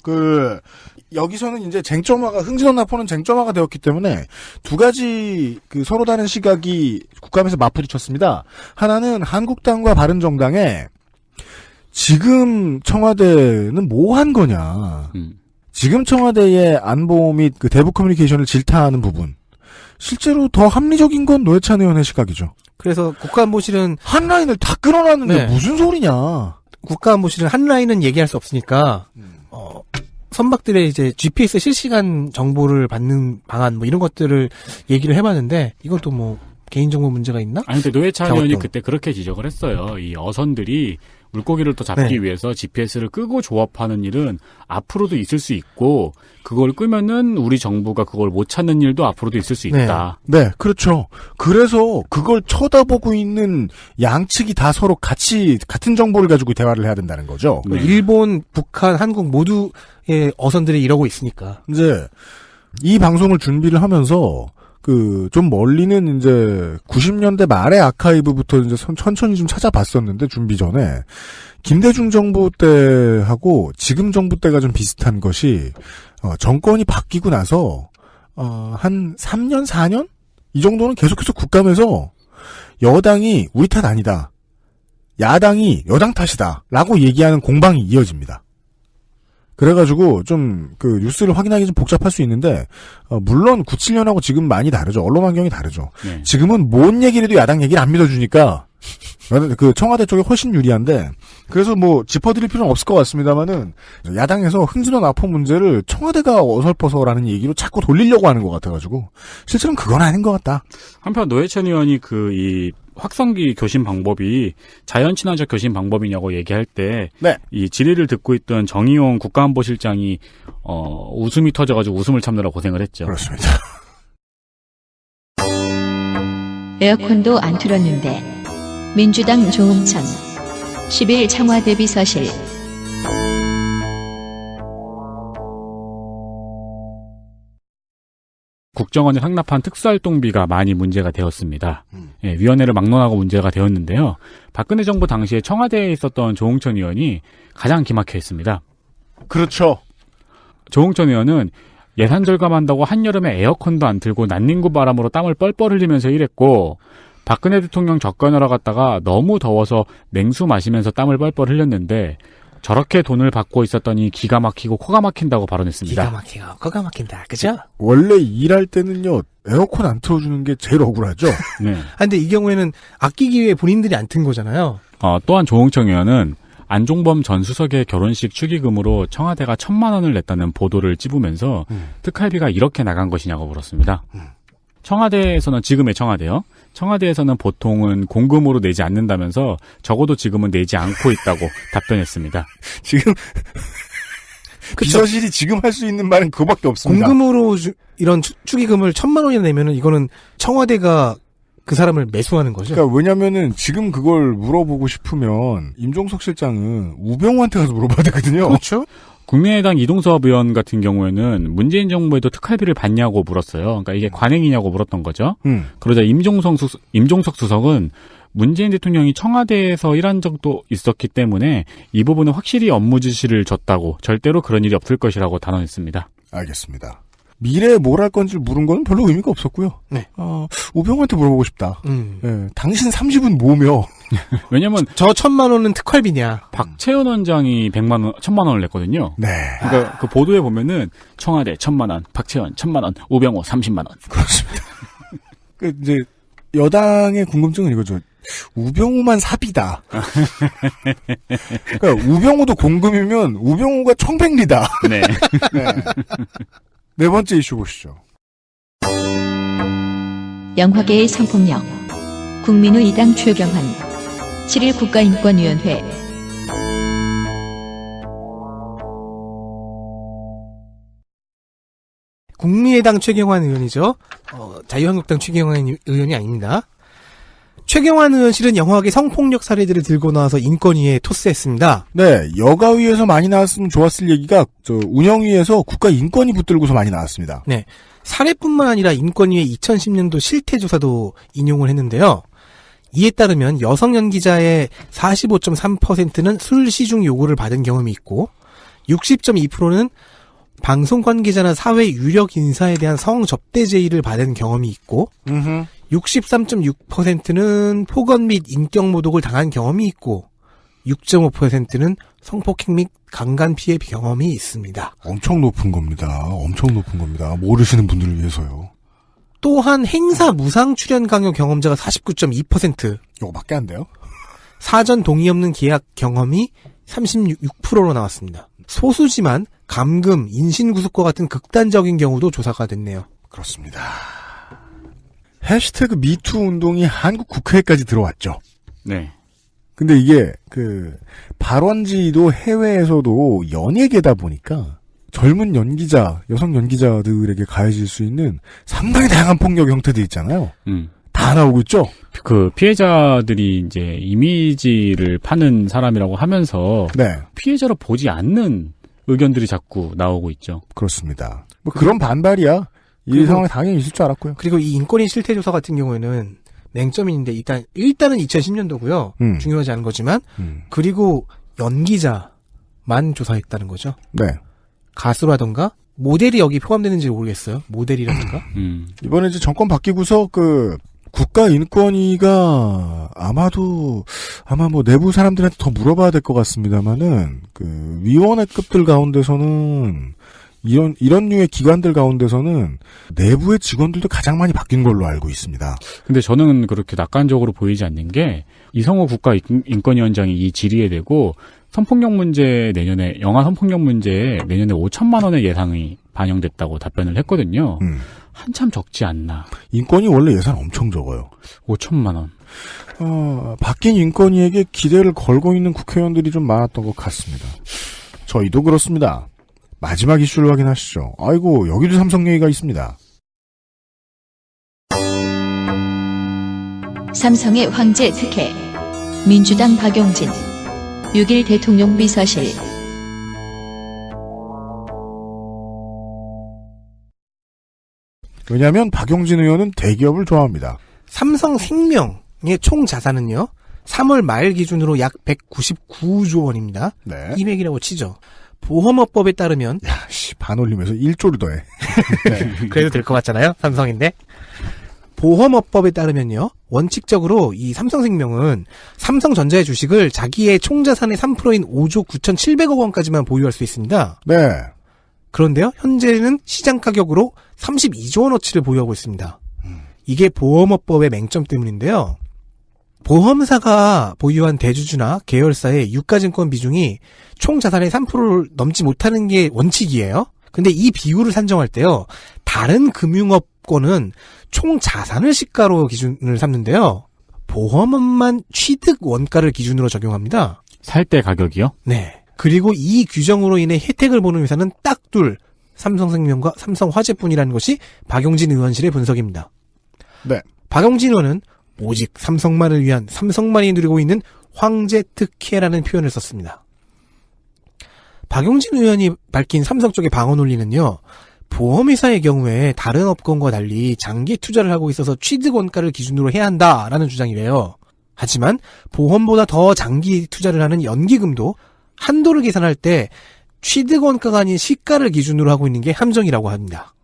여기서는 이제 흥진원 납포는 쟁점화가 되었기 때문에 두 가지 서로 다른 시각이 국감에서 맞부딪혔습니다. 하나는 한국당과 바른정당에 지금 청와대는 뭐 한 거냐. 지금 청와대의 안보 및 대북 커뮤니케이션을 질타하는 부분. 실제로 더 합리적인 건 노회찬 의원의 시각이죠. 그래서 국가안보실은 한 라인을 다 끊어놨는데 무슨 소리냐. 국가안보실은 한 라인은 얘기할 수 없으니까 선박들의 이제 GPS 실시간 정보를 받는 방안 뭐 이런 것들을 얘기를 해봤는데 이것도 뭐 개인정보 문제가 있나? 아니 근데 노회찬 의원이 그때 그렇게 지적을 했어요. 이 어선들이 물고기를 또 잡기 위해서 GPS를 끄고 조업하는 일은 앞으로도 있을 수 있고 그걸 끄면은 우리 정부가 그걸 못 찾는 일도 앞으로도 있을 수 있다. 네, 그렇죠. 그래서 그걸 쳐다보고 있는 양측이 다 서로 같은 정보를 가지고 대화를 해야 된다는 거죠. 네. 일본, 북한, 한국 모두의 어선들이 이러고 있으니까. 이제 이 방송을 준비를 하면서 좀 멀리는 이제 90년대 말의 아카이브부터 이제 천천히 좀 찾아봤었는데 준비 전에 김대중 정부 때하고 지금 정부 때가 좀 비슷한 것이 정권이 바뀌고 나서 한 3년 4년 이 정도는 계속해서 국감에서 여당이 우리 탓 아니다. 야당이 여당 탓이다라고 얘기하는 공방이 이어집니다. 그래가지고 좀 뉴스를 확인하기 좀 복잡할 수 있는데 물론 97년하고 지금 많이 다르죠. 언론 환경이 다르죠. 네. 지금은 뭔 얘기를 해도 야당 얘기를 안 믿어주니까 청와대 쪽이 훨씬 유리한데 그래서 뭐 짚어드릴 필요는 없을 것 같습니다만은 야당에서 흥진원 납포 문제를 청와대가 어설퍼서라는 얘기로 자꾸 돌리려고 하는 것 같아가지고 실제로는 그건 아닌 것 같다. 한편 노회찬 의원이 이 확성기 교신 방법이 자연 친화적 교신 방법이냐고 얘기할 때 이 질의를 듣고 있던 정의용 국가안보실장이 웃음이 터져가지고 웃음을 참느라 고생을 했죠. 그렇습니다. 에어컨도 안 틀었는데 민주당 조응천 10일 청와대 비서실. 국정원에 상납한 특수활동비가 많이 문제가 되었습니다. 예, 위원회를 막론하고 문제가 되었는데요. 박근혜 정부 당시에 청와대에 있었던 조응천 의원이 가장 기막혀 있습니다. 그렇죠. 조응천 의원은 예산 절감한다고 한여름에 에어컨도 안 틀고 난닝구 바람으로 땀을 뻘뻘 흘리면서 일했고 박근혜 대통령 접견하러 갔다가 너무 더워서 냉수 마시면서 땀을 뻘뻘 흘렸는데 저렇게 돈을 받고 있었더니 기가 막히고 코가 막힌다고 발언했습니다. 기가 막히고 코가 막힌다. 그죠? 원래 일할 때는요. 에어컨 안 틀어주는 게 제일 억울하죠. 네. 근데 이 경우에는 아끼기 위해 본인들이 안 튼 거잖아요. 또한 조응천 의원은 안종범 전 수석의 결혼식 축의금으로 청와대가 1,000만 원을 냈다는 보도를 찝으면서 특활비가 이렇게 나간 것이냐고 물었습니다. 청와대에서는 지금의 청와대요. 청와대에서는 보통은 공금으로 내지 않는다면서 적어도 지금은 내지 않고 있다고 답변했습니다. 지금 비서실이 지금 할 수 있는 말은 그거밖에 없습니다. 공금으로 이런 축의금을 1,000만 원이나 내면은 이거는 청와대가 그 사람을 매수하는 거죠. 그러니까 왜냐면은 지금 그걸 물어보고 싶으면 임종석 실장은 우병우한테 가서 물어봐야 되거든요. 그렇죠. 국민의당 이동섭 의원 같은 경우에는 문재인 정부에도 특활비를 받냐고 물었어요. 그러니까 이게 관행이냐고 물었던 거죠. 그러자 임종석 수석은 문재인 대통령이 청와대에서 일한 적도 있었기 때문에 이 부분은 확실히 업무 지시를 줬다고 절대로 그런 일이 없을 것이라고 단언했습니다. 알겠습니다. 미래에 뭘 할 건지 물은 건 별로 의미가 없었고요. 네. 우병우한테 물어보고 싶다. 네, 당신 30은 뭐며? 왜냐면 저 1,000만 원은 특활비냐? 박채원 원장이 1,000만 원을 냈거든요. 네. 그러니까 그 보도에 보면은 청와대 1,000만 원, 박채원 1,000만 원, 우병우 30만 원. 그렇습니다. 이제 여당의 궁금증은 이거죠. 우병우만 사비다. 그러니까 우병우도 공금이면 우병우가 청백리다. 네. 네. 네 번째 이슈 보시죠. 영화계의 성폭력. 국민의 이당 최경환 7일 국가인권위원회. 국민의당 최경환 의원이죠. 자유한국당 최경환 의원이 아닙니다. 최경환 의원실은 영화계 성폭력 사례들을 들고 나와서 인권위에 토스했습니다. 네, 여가위에서 많이 나왔으면 좋았을 얘기가 운영위에서 국가인권위 붙들고서 많이 나왔습니다. 네, 사례뿐만 아니라 인권위의 2010년도 실태조사도 인용을 했는데요. 이에 따르면 여성 연기자의 45.3%는 술 시중 요구를 받은 경험이 있고 60.2%는 방송 관계자나 사회 유력 인사에 대한 성 접대 제의를 받은 경험이 있고 63.6%는 폭언 및 인격 모독을 당한 경험이 있고 6.5%는 성폭행 및 강간 피해 경험이 있습니다. 엄청 높은 겁니다. 엄청 높은 겁니다. 모르시는 분들을 위해서요. 또한 행사 무상 출연 강요 경험자가 49.2%, 요거밖에 안 돼요? 사전 동의 없는 계약 경험이 36%로 나왔습니다. 소수지만 감금, 인신구속과 같은 극단적인 경우도 조사가 됐네요. 그렇습니다. 해시태그 미투 운동이 한국 국회까지 들어왔죠. 네. 근데 이게 발원지도 해외에서도 연예계다 보니까 젊은 연기자, 여성 연기자들에게 가해질 수 있는 상당히 다양한 폭력 형태들 있잖아요. 다 나오고 있죠? 그 피해자들이 이제 이미지를 파는 사람이라고 하면서 네. 피해자로 보지 않는 의견들이 자꾸 나오고 있죠. 그렇습니다. 뭐 그런 반발이야. 이 상황에 당연히 있을 줄 알았고요. 그리고 이 인권위 실태조사 같은 경우에는 맹점인데 일단은 2010년도고요. 중요하지 않은 거지만 그리고 연기자만 조사했다는 거죠. 네. 가수라던가 모델이 여기 포함되는지 모르겠어요. 모델이라든가. 이번에 이제 정권 바뀌고서 국가인권위가 아마 뭐 내부 사람들한테 더 물어봐야 될 것 같습니다만은 위원회급들 가운데서는 이런 류의 기관들 가운데서는 내부의 직원들도 가장 많이 바뀐 걸로 알고 있습니다. 근데 저는 그렇게 낙관적으로 보이지 않는 게 이성호 국가인권위원장이 이 질의에 대고 성폭력 문제 영화 성폭력 문제에 내년에 5천만 원의 예상이 반영됐다고 답변을 했거든요. 한참 적지 않나. 인권위 원래 예산 엄청 적어요. 5천만 원. 바뀐 인권위에게 기대를 걸고 있는 국회의원들이 좀 많았던 것 같습니다. 저희도 그렇습니다. 마지막 이슈를 확인하시죠. 아이고, 여기도 삼성 얘기가 있습니다. 삼성의 황제 특혜. 민주당 박용진. 6일 대통령 비서실. 왜냐하면 박용진 의원은 대기업을 좋아합니다. 삼성생명의 총 자산은요. 3월 말 기준으로 약 199조 원입니다. 네. 200이라고 치죠. 보험업법에 따르면 반올림에서 1조를 더해. 네. 그래도 될 것 같잖아요. 삼성인데. 보험업법에 따르면요. 원칙적으로 이 삼성생명은 삼성전자의 주식을 자기의 총자산의 3%인 5조 9,700억 원까지만 보유할 수 있습니다. 네. 그런데요. 현재는 시장 가격으로 32조 원어치를 보유하고 있습니다. 이게 보험업법의 맹점 때문인데요. 보험사가 보유한 대주주나 계열사의 유가증권 비중이 총 자산의 3%를 넘지 못하는 게 원칙이에요. 근데 이 비율을 산정할 때요. 다른 금융업권은 총 자산을 시가로 기준을 삼는데요. 보험업만 취득 원가를 기준으로 적용합니다. 살 때 가격이요? 네. 그리고 이 규정으로 인해 혜택을 보는 회사는 딱 둘, 삼성생명과 삼성화재뿐이라는 것이 박용진 의원실의 분석입니다. 네. 박용진 의원은 오직 삼성만을 위한 삼성만이 누리고 있는 황제 특혜라는 표현을 썼습니다. 박용진 의원이 밝힌 삼성 쪽의 방어 논리는요. 보험회사의 경우에 다른 업권과 달리 장기 투자를 하고 있어서 취득 원가를 기준으로 해야 한다라는 주장이래요. 하지만 보험보다 더 장기 투자를 하는 연기금도 한도를 계산할 때 취득 원가가 아닌 시가를 기준으로 하고 있는 게 함정이라고 합니다.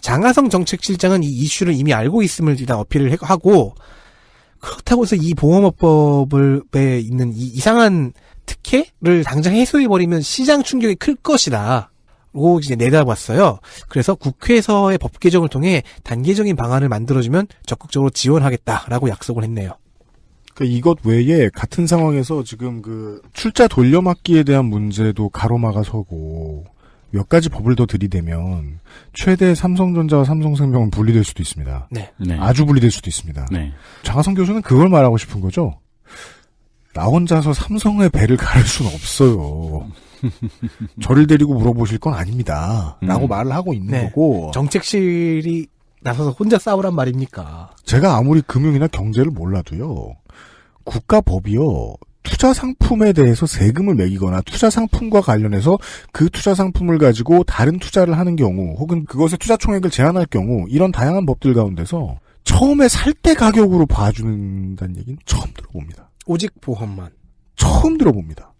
장하성 정책실장은 이 이슈를 이미 알고 있음을 일단 어필을 하고 그렇다고 해서 이 보험업법에 있는 이 이상한 특혜를 당장 해소해버리면 시장 충격이 클 것이다. 고 이제 내다봤어요. 그래서 국회에서의 법 개정을 통해 단계적인 방안을 만들어주면 적극적으로 지원하겠다라고 약속을 했네요. 그러니까 이것 외에 같은 상황에서 지금 출자 돌려막기에 대한 문제도 가로막아 서고 몇 가지 법을 더 들이대면 최대 삼성전자와 삼성생명은 분리될 수도 있습니다. 네. 네. 아주 분리될 수도 있습니다. 네. 장하성 교수는 그걸 말하고 싶은 거죠. 나 혼자서 삼성의 배를 가를 수는 없어요. 저를 데리고 물어보실 건 아닙니다. 라고 말을 하고 있는 네. 거고. 정책실이 나서서 혼자 싸우란 말입니까? 제가 아무리 금융이나 경제를 몰라도요. 국가법이요. 투자 상품에 대해서 세금을 매기거나 투자 상품과 관련해서 그 투자 상품을 가지고 다른 투자를 하는 경우 혹은 그것의 투자 총액을 제한할 경우 이런 다양한 법들 가운데서 처음에 살 때 가격으로 봐준다는 얘기는 처음 들어봅니다. 오직 보험만. 처음 들어봅니다.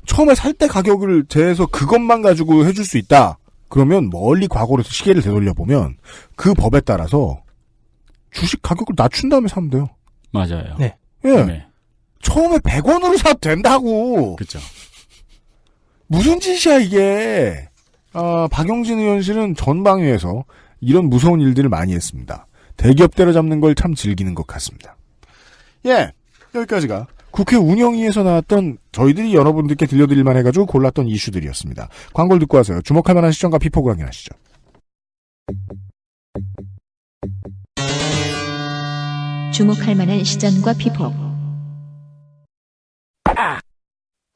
처음에 살 때 가격을 재해서 그것만 가지고 해줄 수 있다. 그러면 멀리 과거로 시계를 되돌려보면 그 법에 따라서 주식 가격을 낮춘 다음에 사면 돼요. 맞아요. 네. 예. 네. 처음에 100원으로 사도 된다고. 그렇죠. 무슨 짓이야 이게. 박용진 의원실은 전방위에서 이런 무서운 일들을 많이 했습니다. 대기업 때려잡는 걸 참 즐기는 것 같습니다. 예, 여기까지가 국회 운영위에서 나왔던 저희들이 여러분들께 들려드릴만 해가지고 골랐던 이슈들이었습니다. 광고를 듣고 와서요. 주목할 만한 시점과 피폭을 확인하시죠. 주목할 만한 시전과 피폭.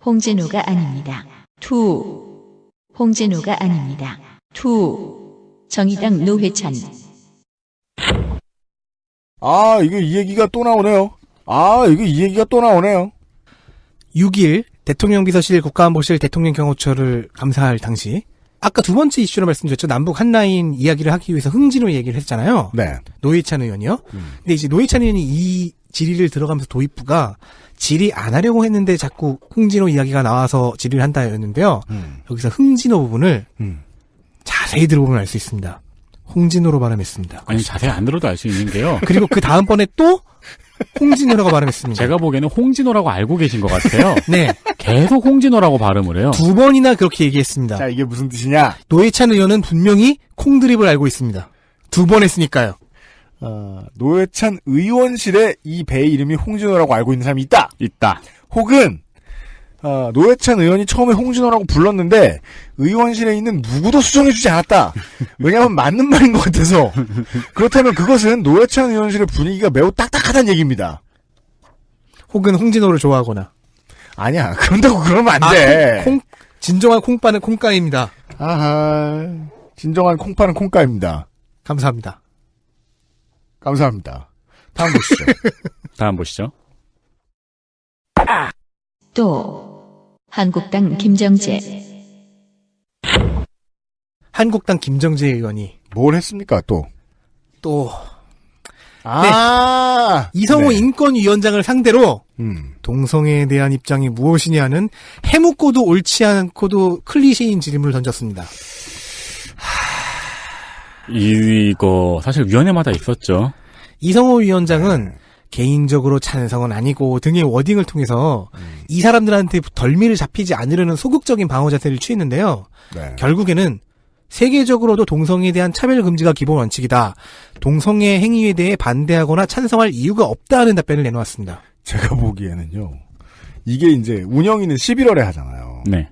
홍진호가 아닙니다. 홍진호가 아닙니다. 정의당 노회찬. 이거 이 얘기가 또 나오네요. 이거 이 얘기가 또 나오네요. 6일 대통령 비서실 국가안보실 대통령 경호처를 감사할 당시 아까 두 번째 이슈로 말씀드렸죠. 남북 한라인 이야기를 하기 위해서 흥진호 얘기를 했잖아요. 네. 노회찬 의원이요. 근데 이제 노회찬 의원이 이 질의를 들어가면서 도입부가 질의 안 하려고 했는데 자꾸 흥진호 이야기가 나와서 질의를 한다였는데요. 여기서 흥진호 부분을 자세히 들어보면 알 수 있습니다. 홍진호로 발음했습니다. 아니 자세히 안 들어도 알 수 있는 게요. 그리고 그 다음번에 또 홍진호라고 발음했습니다. 제가 보기에는 홍진호라고 알고 계신 것 같아요. 네. 계속 홍진호라고 발음을 해요. 두 번이나 그렇게 얘기했습니다. 자, 이게 무슨 뜻이냐? 노회찬 의원은 분명히 콩드립을 알고 있습니다. 두 번 했으니까요. 노회찬 의원실에 이 배의 이름이 홍진호라고 알고 있는 사람이 있다. 혹은 노회찬 의원이 처음에 홍진호라고 불렀는데 의원실에 있는 누구도 수정해주지 않았다. 왜냐하면 맞는 말인 것 같아서. 그렇다면 그것은 노회찬 의원실의 분위기가 매우 딱딱하다는 얘기입니다. 혹은 홍진호를 좋아하거나. 아니야. 그런다고 그러면 안 돼. 진정한 콩빠는 콩가입니다. 아하. 진정한 콩파는 콩가입니다. 감사합니다. 감사합니다. 다음 보시죠. 다음 보시죠. 또 한국당 김정재. 한국당 김정재 의원이 뭘 했습니까 또? 이성호 네. 인권위원장을 상대로 동성애에 대한 입장이 무엇이냐는 해묵고도 옳지 않고도 클리셰인 질문을 던졌습니다. 이거 사실 위원회마다 있었죠. 이성호 위원장은 개인적으로 찬성은 아니고 등의 워딩을 통해서 이 사람들한테 덜미를 잡히지 않으려는 소극적인 방어 자세를 취했는데요. 네. 결국에는 세계적으로도 동성애에 대한 차별 금지가 기본 원칙이다. 동성애 행위에 대해 반대하거나 찬성할 이유가 없다는 답변을 내놓았습니다. 제가 보기에는요. 이게 이제 운영위는 11월에 하잖아요. 네.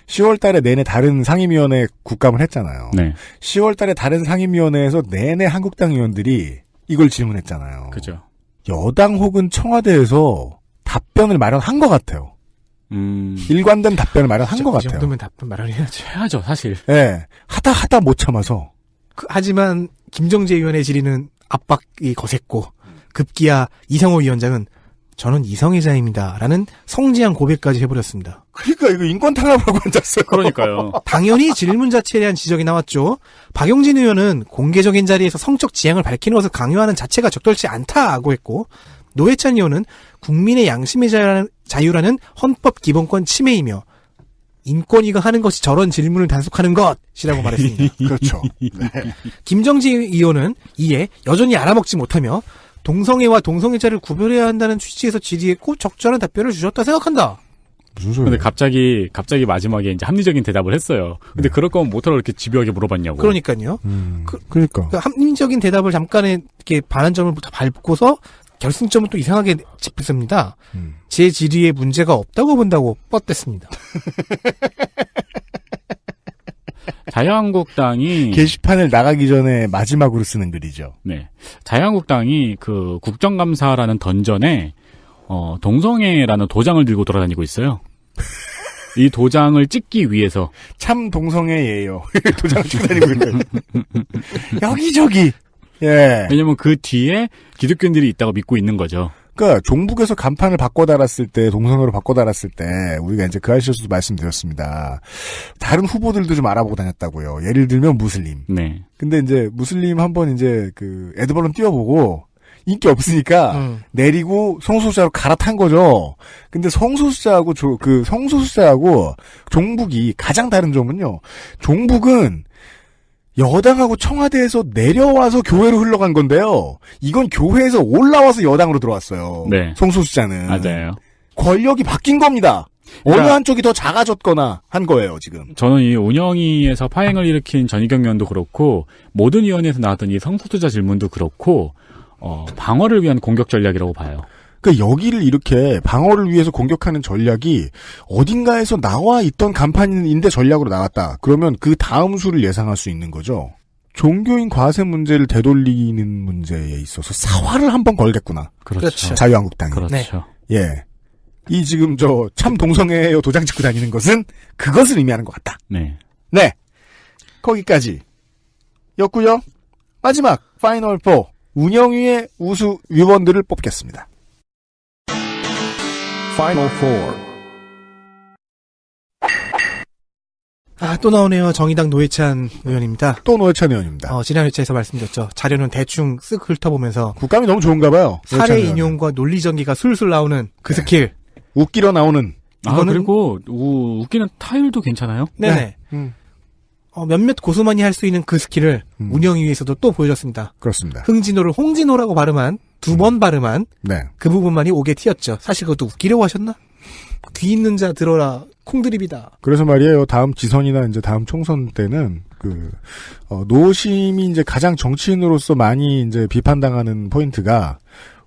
10월 달에 내내 다른 상임위원회 국감을 했잖아요. 네. 10월 달에 다른 상임위원회에서 내내 한국당 의원들이 이걸 질문했잖아요. 그죠. 여당 혹은 청와대에서 답변을 마련한 것 같아요. 일관된 답변을 마련한 것 같아요. 이 정도면 답변 마련해야죠. 해야죠, 사실. 예. 하다 못 참아서. 하지만 김정재 의원의 질의는 압박이 거셌고 급기야 이성호 위원장은 저는 이성애자입니다. 라는 성지한 고백까지 해버렸습니다. 그러니까 이거 인권 탄압하고 앉았어요. 그러니까요. 당연히 질문 자체에 대한 지적이 나왔죠. 박용진 의원은 공개적인 자리에서 성적 지향을 밝히는 것을 강요하는 자체가 적절치 않다고 했고 노회찬 의원은 국민의 양심의 자유라는 헌법 기본권 침해이며 인권위가 하는 것이 저런 질문을 단속하는 것이라고 말했습니다. 그렇죠. 네. 김정지 의원은 이에 여전히 알아먹지 못하며 동성애와 동성애자를 구별해야 한다는 취지에서 질의했고 적절한 답변을 주셨다 생각한다. 무슨 소리예요? 근데 갑자기 마지막에 이제 합리적인 대답을 했어요. 근데 그럴 거면 못하러 이렇게 집요하게 물어봤냐고. 그러니까요. 그러니까. 합리적인 대답을 잠깐의 이렇게 반환점을 밟고서 결승점을 또 이상하게 짚습니다. 제 질의에 문제가 없다고 본다고 뻗댔습니다. 자유한국당이 게시판을 나가기 전에 마지막으로 쓰는 글이죠. 네. 자유한국당이 그 국정감사라는 던전에 동성애라는 도장을 들고 돌아다니고 있어요. 이 도장을 찍기 위해서 참 동성애예요. 도장을 찍고 다니고 있는. 여기저기. 예. 왜냐면 그 뒤에 기득권들이 있다고 믿고 있는 거죠. 그러니까 종북에서 간판을 바꿔 달았을 때, 동성애로 바꿔 달았을 때 우리가 이제 그 아시에서도 말씀드렸습니다. 다른 후보들도 좀 알아보고 다녔다고요. 예를 들면 무슬림. 네. 근데 이제 무슬림 한번 이제 그 에드벌론 띄워보고 인기 없으니까 내리고 성소수자로 갈아탄 거죠. 근데 성소수자하고 성소수자하고 종북이 가장 다른 점은요. 종북은 여당하고 청와대에서 내려와서 교회로 흘러간 건데요. 이건 교회에서 올라와서 여당으로 들어왔어요. 네. 성소수자는. 맞아요. 권력이 바뀐 겁니다. 어느 한쪽이 더 작아졌거나 한 거예요, 지금. 저는 이 운영위에서 파행을 일으킨 전희경 의원도 그렇고 모든 위원회에서 나왔던 이 성소수자 질문도 그렇고 방어를 위한 공격 전략이라고 봐요. 그러니까 여기를 이렇게 방어를 위해서 공격하는 전략이 어딘가에서 나와 있던 간판인데 전략으로 나왔다. 그러면 그 다음 수를 예상할 수 있는 거죠. 종교인 과세 문제를 되돌리는 문제에 있어서 사활을 한번 걸겠구나. 그렇죠. 자유한국당이. 그렇죠. 네. 예. 이 지금 참 동성애요 도장 찍고 다니는 것은 그것을 의미하는 것 같다. 네. 네. 거기까지였고요. 마지막 파이널 4 운영위의 우수 위원들을 뽑겠습니다. Final Four. 또 나오네요. 정의당 노회찬 의원입니다. 또 노회찬 의원입니다. 지난 회차에서 말씀드렸죠. 자료는 대충 쓱 훑어보면서 국감이 너무 좋은가 봐요. 사례 인용과 논리 전개가 술술 나오는 그 스킬. 웃기러 나오는. 그리고 웃기는 타율도 괜찮아요? 네네. 몇몇 고수만이 할 수 있는 그 스킬을 운영위에서도 또 보여줬습니다. 그렇습니다. 흥진호를 홍진호라고 발음한 두 번 발음한 네. 그 부분만이 오게 튀었죠. 사실 그것도 웃기려고 하셨나? 귀 있는 자 들어라. 콩드립이다. 그래서 말이에요. 다음 지선이나 이제 다음 총선 때는 노심이 이제 가장 정치인으로서 많이 이제 비판당하는 포인트가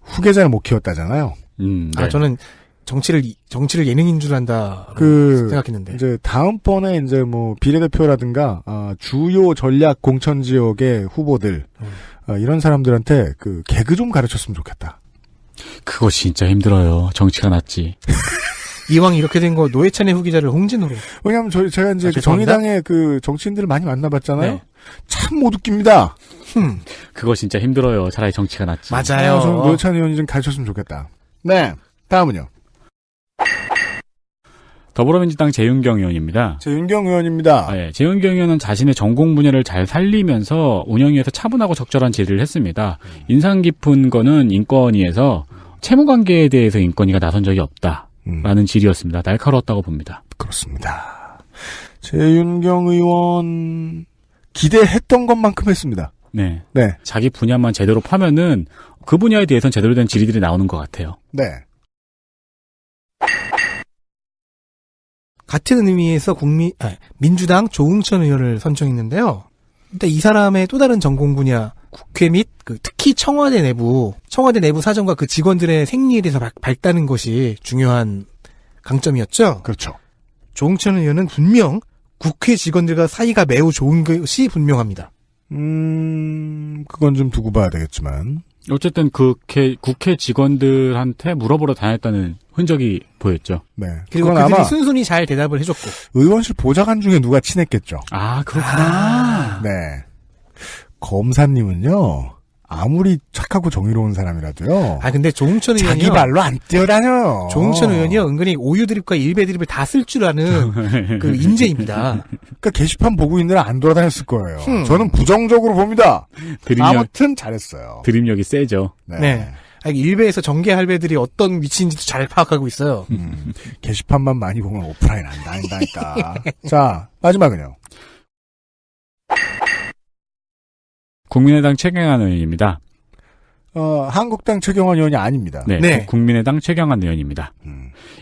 후계자를 못 키웠다잖아요. 네. 저는 정치를 예능인 줄 안다. 생각했는데. 이제 다음번에 이제 비례대표라든가, 주요 전략 공천 지역의 후보들, 이런 사람들한테 개그 좀 가르쳤으면 좋겠다. 그거 진짜 힘들어요. 정치가 낫지. 이왕 이렇게 된 거 노회찬의 후기자를 홍진호로. 왜냐면 제가 이제 정의당의 정치인들을 많이 만나봤잖아요. 네. 참 못 웃깁니다. 그거 진짜 힘들어요. 차라리 정치가 낫지. 맞아요. 저는 노회찬 의원이 좀 가르쳤으면 좋겠다. 네. 다음은요. 더불어민주당 재윤경 의원입니다. 재윤경 의원입니다. 네, 재윤경 의원은 자신의 전공 분야를 잘 살리면서 운영위에서 차분하고 적절한 질의를 했습니다. 인상 깊은 거는 인권위에서 채무관계에 대해서 인권위가 나선 적이 없다라는 질의였습니다. 날카로웠다고 봅니다. 그렇습니다. 재윤경 의원 기대했던 것만큼 했습니다. 네. 자기 분야만 제대로 파면은 그 분야에 대해서는 제대로 된 질의들이 나오는 것 같아요. 네. 같은 의미에서 민주당 조응천 의원을 선정했는데요. 일단 이 사람의 또 다른 전공 분야, 국회 및 특히 청와대 내부 사정과 그 직원들의 생리에 대해서 밝다는 것이 중요한 강점이었죠. 그렇죠. 조응천 의원은 분명 국회 직원들과 사이가 매우 좋은 것이 분명합니다. 그건 좀 두고 봐야 되겠지만. 어쨌든 국회 직원들한테 물어보러 다녔다는 흔적이 보였죠. 네. 그리고 그들이 아마 순순히 잘 대답을 해줬고. 의원실 보좌관 중에 누가 친했겠죠. 그렇구나. 네. 검사님은요. 아무리 착하고 정의로운 사람이라도요. 근데 조응천 의원이요. 자기 발로 안 뛰어다녀요. 조응천 의원이요. 은근히 오유 드립과 일배 드립을 다 쓸 줄 아는 인재입니다. 그러니까 게시판 보고 있느라 안 돌아다녔을 거예요. 저는 부정적으로 봅니다. 아무튼 잘했어요. 드립력이 세죠. 네. 일베에서 정계 할배들이 어떤 위치인지도 잘 파악하고 있어요. 게시판만 많이 보면 오프라인 안 다닌다니까. 자, 마지막은요. 국민의당 최경환 의원입니다. 한국당 최경환 의원이 아닙니다. 네. 국민의당 최경환 의원입니다.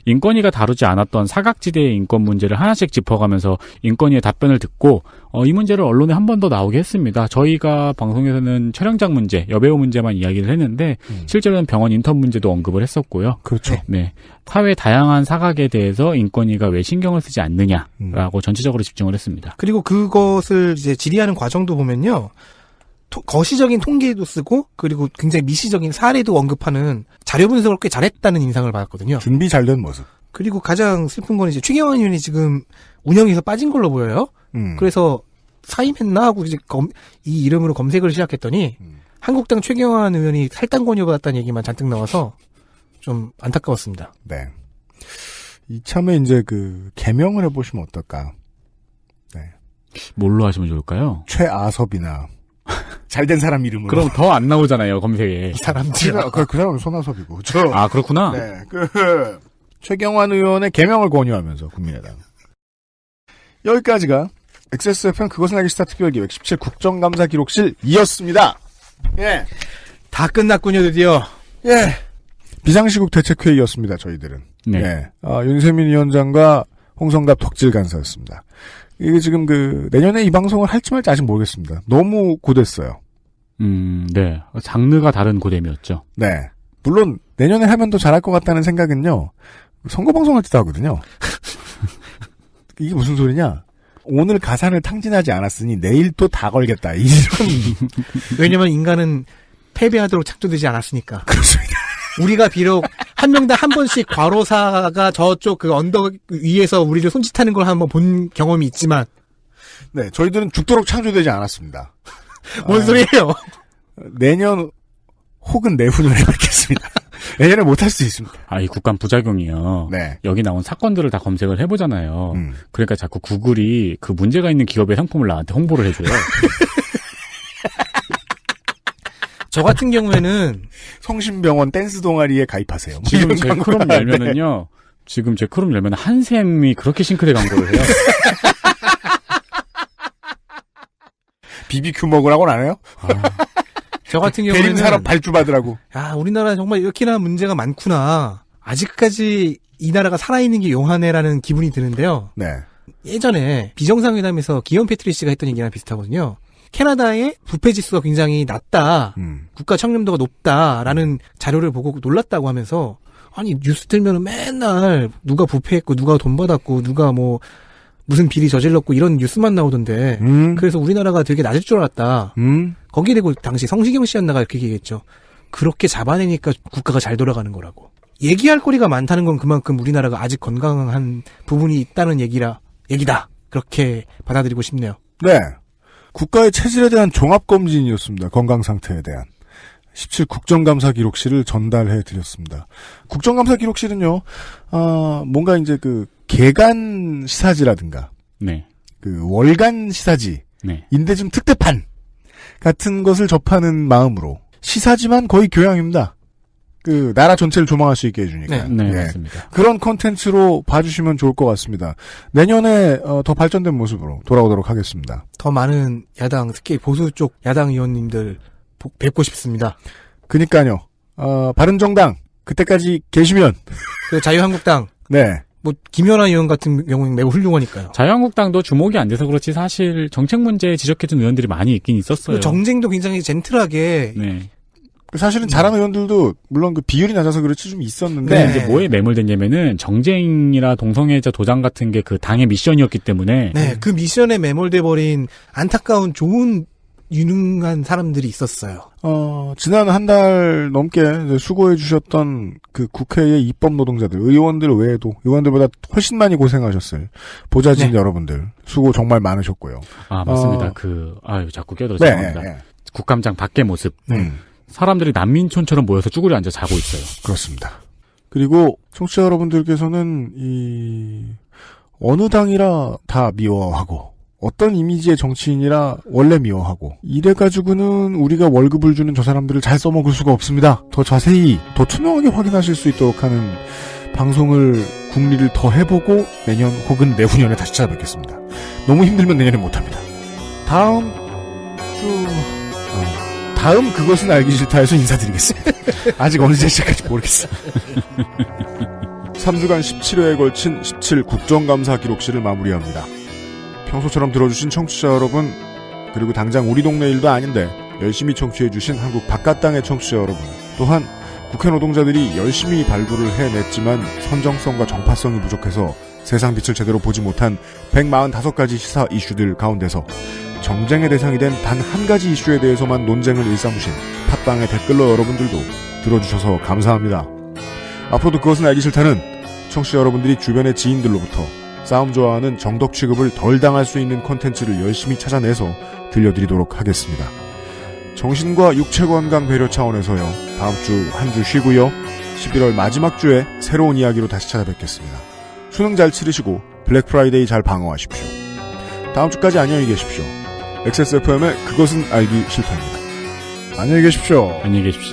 인권위가 다루지 않았던 사각지대의 인권 문제를 하나씩 짚어가면서 인권위의 답변을 듣고 이 문제를 언론에 한 번 더 나오게 했습니다. 저희가 방송에서는 촬영장 문제, 여배우 문제만 이야기를 했는데 실제로는 병원 인턴 문제도 언급을 했었고요. 그렇죠. 네. 사회 다양한 사각에 대해서 인권위가 왜 신경을 쓰지 않느냐라고 전체적으로 집중을 했습니다. 그리고 그것을 이제 질의하는 과정도 보면요. 거시적인 통계도 쓰고 그리고 굉장히 미시적인 사례도 언급하는 자료 분석을 꽤 잘했다는 인상을 받았거든요. 준비 잘 된 모습. 그리고 가장 슬픈 건 이제 최경환 의원이 지금 운영에서 빠진 걸로 보여요. 그래서 사임했나 하고 이제 이 이름으로 검색을 시작했더니 한국당 최경환 의원이 탈당 권유받았다는 얘기만 잔뜩 나와서 좀 안타까웠습니다. 네. 이참에 이제 개명을 해보시면 어떨까. 네. 뭘로 하시면 좋을까요? 최아섭이나 잘된 사람 이름으로. 그럼 더 안 나오잖아요, 검색에. 이 사람들. 그 사람은 손아섭이고. 아, 그렇구나. 네, 최경환 의원의 개명을 권유하면서 국민의당. 여기까지가 XSFM 그것은 알기 싫다 특별기획 17 국정감사 기록실이었습니다. 예. 다 끝났군요, 드디어. 예. 비상시국 대책회의였습니다, 저희들은. 네. 예. 윤세민 위원장과 홍성갑 덕질 간사였습니다. 이게 지금 내년에 이 방송을 할지 말지 아직 모르겠습니다. 너무 고됐어요. 네. 장르가 다른 고됨이었죠. 네. 물론, 내년에 하면 더 잘할 것 같다는 생각은요, 선거방송 할 때도 하거든요. 이게 무슨 소리냐? 오늘 가산을 탕진하지 않았으니 내일 또 다 걸겠다. 이런. 왜냐면 인간은 패배하도록 창조되지 않았으니까. 그렇습니다. 우리가 비록 한 명당 한 번씩 과로사가 저쪽 그 언덕 위에서 우리를 손짓하는 걸 한번 본 경험이 있지만. 네, 저희들은 죽도록 창조되지 않았습니다. 뭔 소리예요? 내년 혹은 내후년에 뵙겠습니다. 내년에 못할 수 있습니다. 이 국감 부작용이요. 네. 여기 나온 사건들을 다 검색을 해보잖아요. 그러니까 자꾸 구글이 그 문제가 있는 기업의 상품을 나한테 홍보를 해줘요. 저 같은 경우에는 성심병원 댄스 동아리에 가입하세요. 지금 제 크롬 열면은요. 지금 제 크롬 열면 한샘이 그렇게 싱크대 광고를 해요. BBQ 먹으라고는 안 해요? 저 같은 경우에는 대림산업 발주받으라고. 우리나라 정말 이렇게나 문제가 많구나. 아직까지 이 나라가 살아있는 게 용하네라는 기분이 드는데요. 네. 예전에 비정상회담에서 기욤 패트리시가 했던 얘기랑 비슷하거든요. 캐나다의 부패 지수가 굉장히 낮다. 국가 청렴도가 높다라는 자료를 보고 놀랐다고 하면서 아니 뉴스 들면은 맨날 누가 부패했고 누가 돈 받았고 누가 뭐 무슨 비리 저질렀고 이런 뉴스만 나오던데 그래서 우리나라가 되게 낮을 줄 알았다. 거기에 대고 당시 성시경 씨였나가 이렇게 얘기했죠. 그렇게 잡아내니까 국가가 잘 돌아가는 거라고. 얘기할 거리가 많다는 건 그만큼 우리나라가 아직 건강한 부분이 있다는 얘기다. 그렇게 받아들이고 싶네요. 네. 국가의 체질에 대한 종합검진이었습니다. 건강상태에 대한. 17 국정감사 기록실을 전달해 드렸습니다. 국정감사 기록실은요, 뭔가 이제 개간 시사지라든가. 네. 월간 시사지. 네. 인데 좀 특대판. 같은 것을 접하는 마음으로. 시사지만 거의 교양입니다. 나라 전체를 조망할 수 있게 해주니까. 네, 맞습니다. 그런 콘텐츠로 봐주시면 좋을 것 같습니다. 내년에 더 발전된 모습으로 돌아오도록 하겠습니다. 더 많은 야당, 특히 보수 쪽 야당 의원님들 뵙고 싶습니다. 그니까요. 바른정당 그때까지 계시면 그 자유한국당 네. 김연아 의원 같은 경우는 매우 훌륭하니까요. 자유한국당도 주목이 안 돼서 그렇지 사실 정책 문제 지적해준 의원들이 많이 있긴 있었어요. 정쟁도 굉장히 젠틀하게. 네. 사실은 잘하는 의원들도 물론 비율이 낮아서 그렇지 좀 있었는데. 네. 이제 뭐에 매몰됐냐면은 정쟁이나 동성애자 도장 같은 게 그 당의 미션이었기 때문에. 네. 그 미션에 매몰돼 버린 안타까운 좋은 유능한 사람들이 있었어요. 지난 한 달 넘게 수고해 주셨던 그 국회의 입법 노동자들, 의원들 외에도 의원들보다 훨씬 많이 고생하셨을 보좌진 네. 여러분들 수고 정말 많으셨고요. 맞습니다. 자꾸 끼어들어서 죄송합니다. 네. 국감장 밖의 모습. 사람들이 난민촌처럼 모여서 쭈그려 앉아 자고 있어요. 그렇습니다. 그리고 청취자 여러분들께서는 어느 당이라 다 미워하고 어떤 이미지의 정치인이라 원래 미워하고 이래가지고는 우리가 월급을 주는 저 사람들을 잘 써먹을 수가 없습니다. 더 자세히 더 투명하게 확인하실 수 있도록 하는 방송을 국리를 더 해보고 내년 혹은 내후년에 다시 찾아뵙겠습니다. 너무 힘들면 내년에 못합니다. 다음 그것은 알기 싫다에서 인사드리겠습니다. 아직 언제 시작할지 모르겠어요. 3주간 17회에 걸친 17 국정감사 기록실을 마무리합니다. 평소처럼 들어주신 청취자 여러분, 그리고 당장 우리 동네 일도 아닌데 열심히 청취해주신 한국 바깥 땅의 청취자 여러분, 또한 국회 노동자들이 열심히 발굴을 해냈지만 선정성과 정파성이 부족해서 세상 빛을 제대로 보지 못한 145가지 시사 이슈들 가운데서 정쟁의 대상이 된 단 한 가지 이슈에 대해서만 논쟁을 일삼으신 팟빵의 댓글러 여러분들도 들어주셔서 감사합니다. 앞으로도 그것은 알기 싫다는 청취자 여러분들이 주변의 지인들로부터 싸움 좋아하는 정덕 취급을 덜 당할 수 있는 콘텐츠를 열심히 찾아내서 들려드리도록 하겠습니다. 정신과 육체 건강 배려 차원에서요. 다음 주 한 주 쉬고요. 11월 마지막 주에 새로운 이야기로 다시 찾아뵙겠습니다. 수능 잘 치르시고 블랙 프라이데이 잘 방어하십시오. 다음 주까지 안녕히 계십시오. XSFM의 그것은 알기 싫다입니다. 안녕히 계십시오. 안녕히 계십시오.